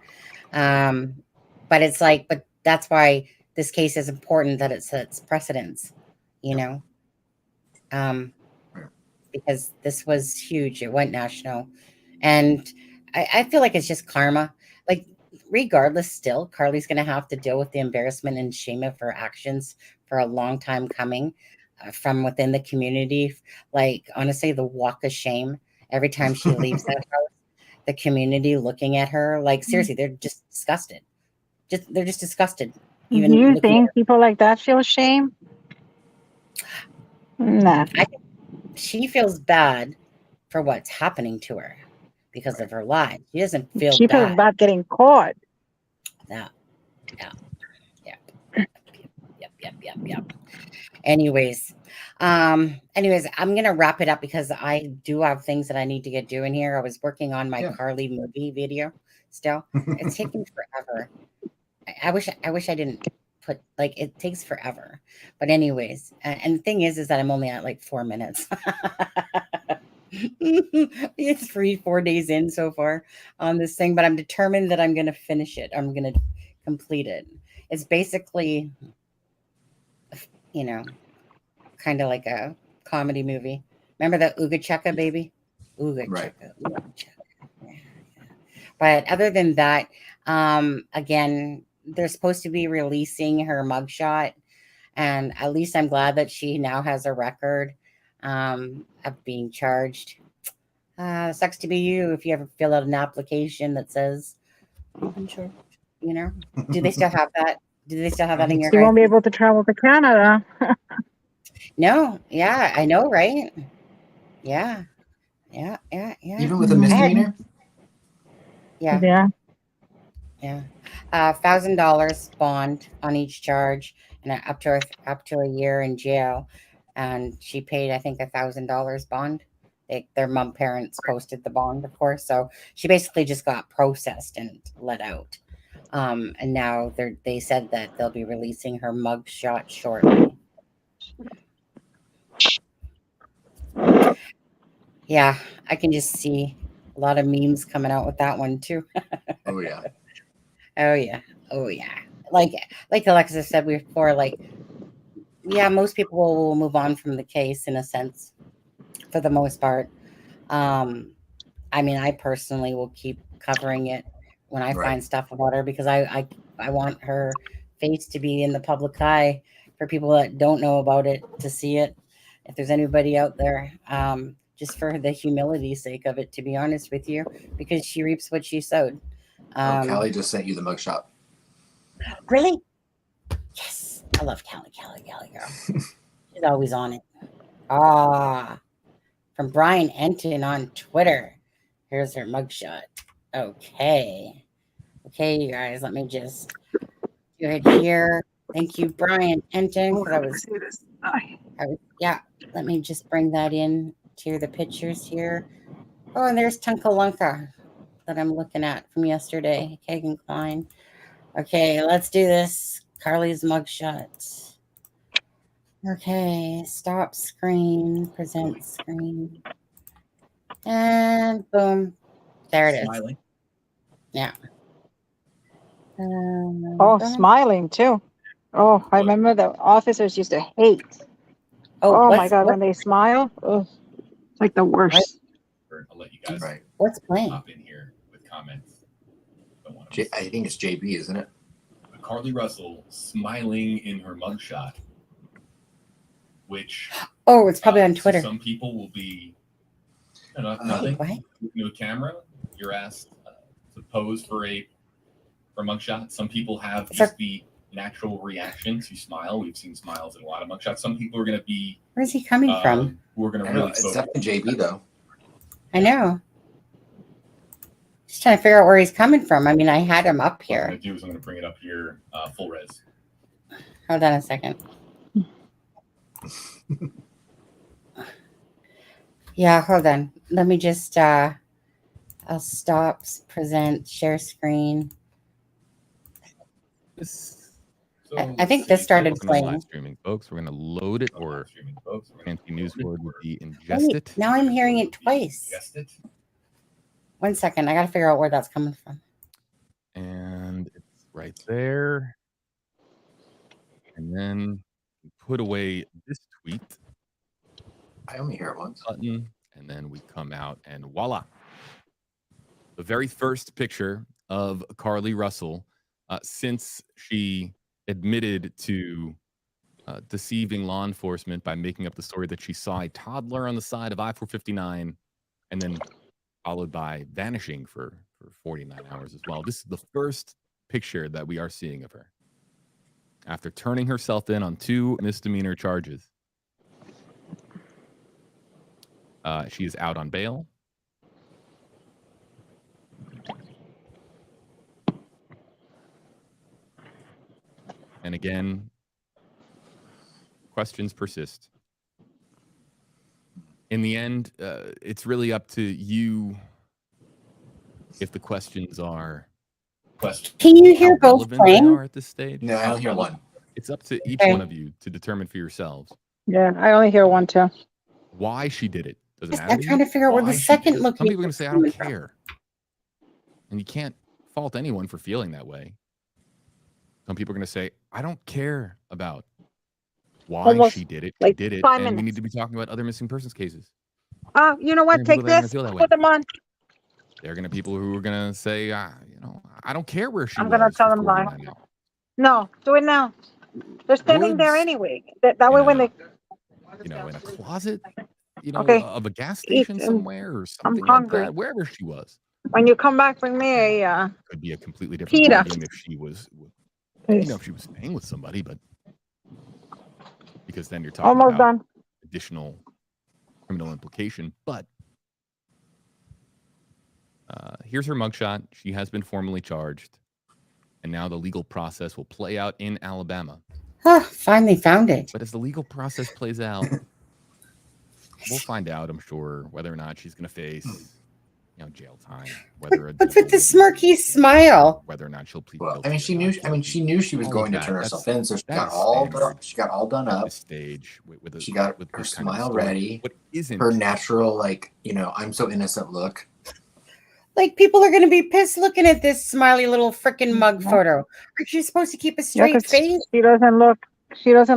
But it's like, but that's why this case is important, that it sets precedents, you know, because this was huge. It went national. And I feel like it's just karma. Like, regardless, still, Carlee's going to have to deal with the embarrassment and shame of her actions for a long time coming from within the community. Like, honestly, the walk of shame every time she leaves that house, the community looking at her, like, seriously, they're just disgusted. They're just disgusted. Do you think people like that feel shame? Nah. I think she feels bad for what's happening to her because of her lies. She doesn't feel She feels bad getting caught. Yeah. Yep. Anyways, I'm gonna wrap it up because I do have things that I need to get doing here. I was working on my Carlee movie video still. It's taking forever. I wish I didn't put, like, it takes forever. But anyways, and the thing is that I'm only at like 4 minutes. It's 4 days in so far on this thing, but I'm determined that I'm gonna finish it. I'm gonna complete it. It's basically, you know, kind of like a comedy movie. Remember the Ooga Chaka baby? Ooga Chaka. Ooga Chaka. Yeah. But other than that, again, they're supposed to be releasing her mugshot, and at least I'm glad that she now has a record of being charged. Sucks to be you if you ever fill out an application that says you've been charged. You know, do they still have that? Do they still have that in your? You won't be able to travel to Canada. No, yeah, I know, right? Yeah. Even with a misdemeanor? Yeah. $1,000 bond on each charge, and up to a year in jail. And she paid, I think, $1,000 bond. Their mom parents posted the bond, of course. So she basically just got processed and let out. And now they said that they'll be releasing her mugshot shortly. Yeah, I can just see a lot of memes coming out with that one too. Oh yeah. Oh yeah. Like Alexa said before, like, yeah, most people will move on from the case in a sense, for the most part. I mean, I personally will keep covering it when I find stuff about her, because I want her face to be in the public eye for people that don't know about it to see it. If there's anybody out there, just for the humility's sake of it, to be honest with you, because she reaps what she sowed. Callie just sent you the mugshot. Really? Yes. I love Callie girl. She's always on it. From Brian Enton on Twitter. Here's her mugshot. Okay, you guys, let me just do it here. Thank you, Brian Enton. Let me just bring that in to the pictures here. Oh, and there's Tunkalunka that I'm looking at from yesterday. Kagan Klein. Okay, let's do this. Carlee's mugshot. Okay, stop screen, present screen. And boom. There it is. Smiling. Yeah. Smiling too. Oh, I remember the officers used to hate. Oh my God, when they smile, it's like the worst. I'll let you guys What's playing? hop in here with comments. I think it's JB, isn't it? Carlee Russell smiling in her mugshot, which it's probably on Twitter. Some people will be nothing. Looking to a camera, you're asked to pose for a mugshot. Some people have just the natural reaction to smile. We've seen smiles in a lot of mugshots. Some people are going to be. Where's he coming from? We're going to really. It's definitely JB though. I know. Just trying to figure out where he's coming from. I mean, I had him up here. What I'm going to do is I'm going to bring it up here, full res. Hold on a second. Yeah, hold on. Let me just, I'll stop, present, share screen. So I think this started Welcome to live playing. streaming, folks. We're going to load it, or fancy news word would be Wait, ingest it. now I'm hearing it twice. 1 second. I got to figure out where that's coming from. And it's right there. And then put away this tweet. I only hear it once. Button, and then we come out, and voila. The very first picture of Carlee Russell since she admitted to deceiving law enforcement by making up the story that she saw a toddler on the side of I-459 and then followed by vanishing for 49 hours as well. This is the first picture that we are seeing of her after turning herself in on 2 misdemeanor charges. She is out on bail. And again, questions persist. In the end, it's really up to you if the questions are. Can you hear how both relevant playing? they are at this stage? No, I only hear one. It's up to each Okay. one of you to determine for yourselves Yeah, I only hear one too. why she did it. Does it matter I'm to trying you? to figure out where Why the she second did it? location. Some people are going to say, I don't coming from. care. And you can't fault anyone for feeling that way. Some people are going to say, I don't care about why Almost she did it. like She did it. 5 And we minutes. need to be talking about other missing persons cases. You know There are what? people Take that are going to this, feel that way. put them on. There are going to be people who are going to say, I don't care where she I'm was gonna tell for them bye. 49 hours. No, do it now. They're standing there Woods, anyway. That way when they, in a closet, Okay. of a gas Eat, station somewhere or I'm something like hungry. that, wherever she was. When you come back, bring me a, Could be a completely different pita. ballgame if she was, if she was staying with somebody, but because then you're talking Almost about done. additional criminal implication. But here's her mugshot. She has been formally charged, and now the legal process will play out in Alabama. Finally found it. But as the legal process plays out, we'll find out, I'm sure, whether or not she's going to face, jail time. Whether What's with the smirky smile? Whether or not she'll plead Well, guilty. I mean, she knew she was All going of to that, turn herself that's- in, so she that's got all standard done at up. this stage with She got with her this kind of smile story. ready. What isn't Her natural, I'm so innocent look. Like, people are going to be pissed looking at this smiley little freaking mug photo. Aren't you supposed to keep a Yeah, straight 'cause face? she doesn't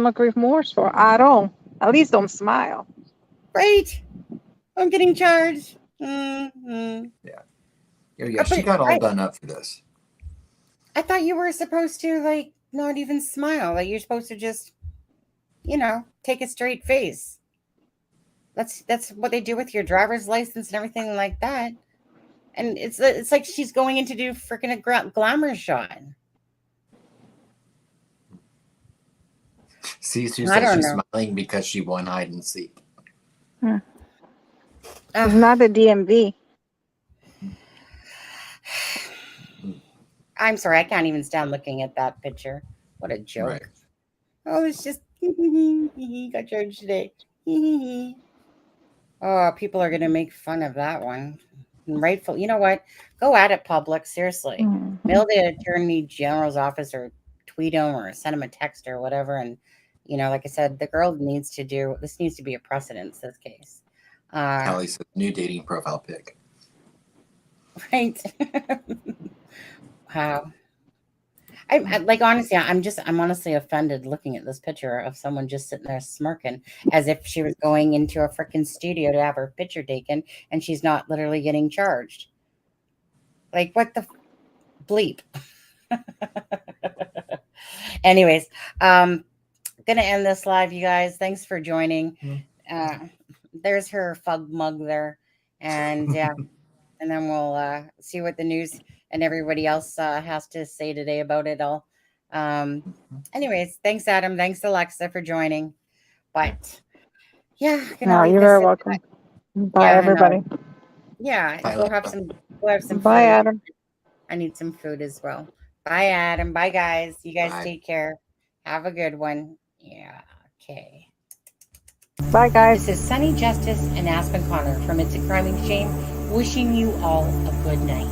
look remorseful at all. At least don't smile. Right? I'm getting charged. Mm-hmm. Yeah, she got all done up for this. I thought you were supposed to, not even smile. Like, you're supposed to just, take a straight face. That's what they do with your driver's license and everything like that. And it's like she's going in to do freaking a glamour shot. See, she I says don't she's know. smiling because she won hide and seek. It's not the DMV. I'm sorry, I can't even stand looking at that picture. What a joke. Right. Oh, it's just got charged today. Oh, people are gonna make fun of that one. Rightful. You know what? Go at it, public. Seriously. Mail the attorney general's office or tweet him or send him a text or whatever. And like I said, the girl needs to be a precedent, this case. Carlee says new dating profile pic. Right. Wow. Honestly, I'm honestly offended looking at this picture of someone just sitting there smirking as if she was going into a freaking studio to have her picture taken and she's not literally getting charged. Like, what the bleep? Anyways, gonna end this live, you guys. Thanks for joining. There's her fug mug there. And yeah, and then we'll see what the news and everybody else has to say today about it all. Anyways, thanks, Adam. Thanks, Alexa, for joining. But yeah, You're very welcome. Bye, everybody. Yeah, Bye, go have some Bye, food. Adam. I need some food as well. Bye, Adam. Bye, guys. You guys Bye. take care. Have a good one. Yeah. Okay. Bye, guys. This is Sunny Justice and Aspen Connor from It's a Crime and Shame, wishing you all a good night.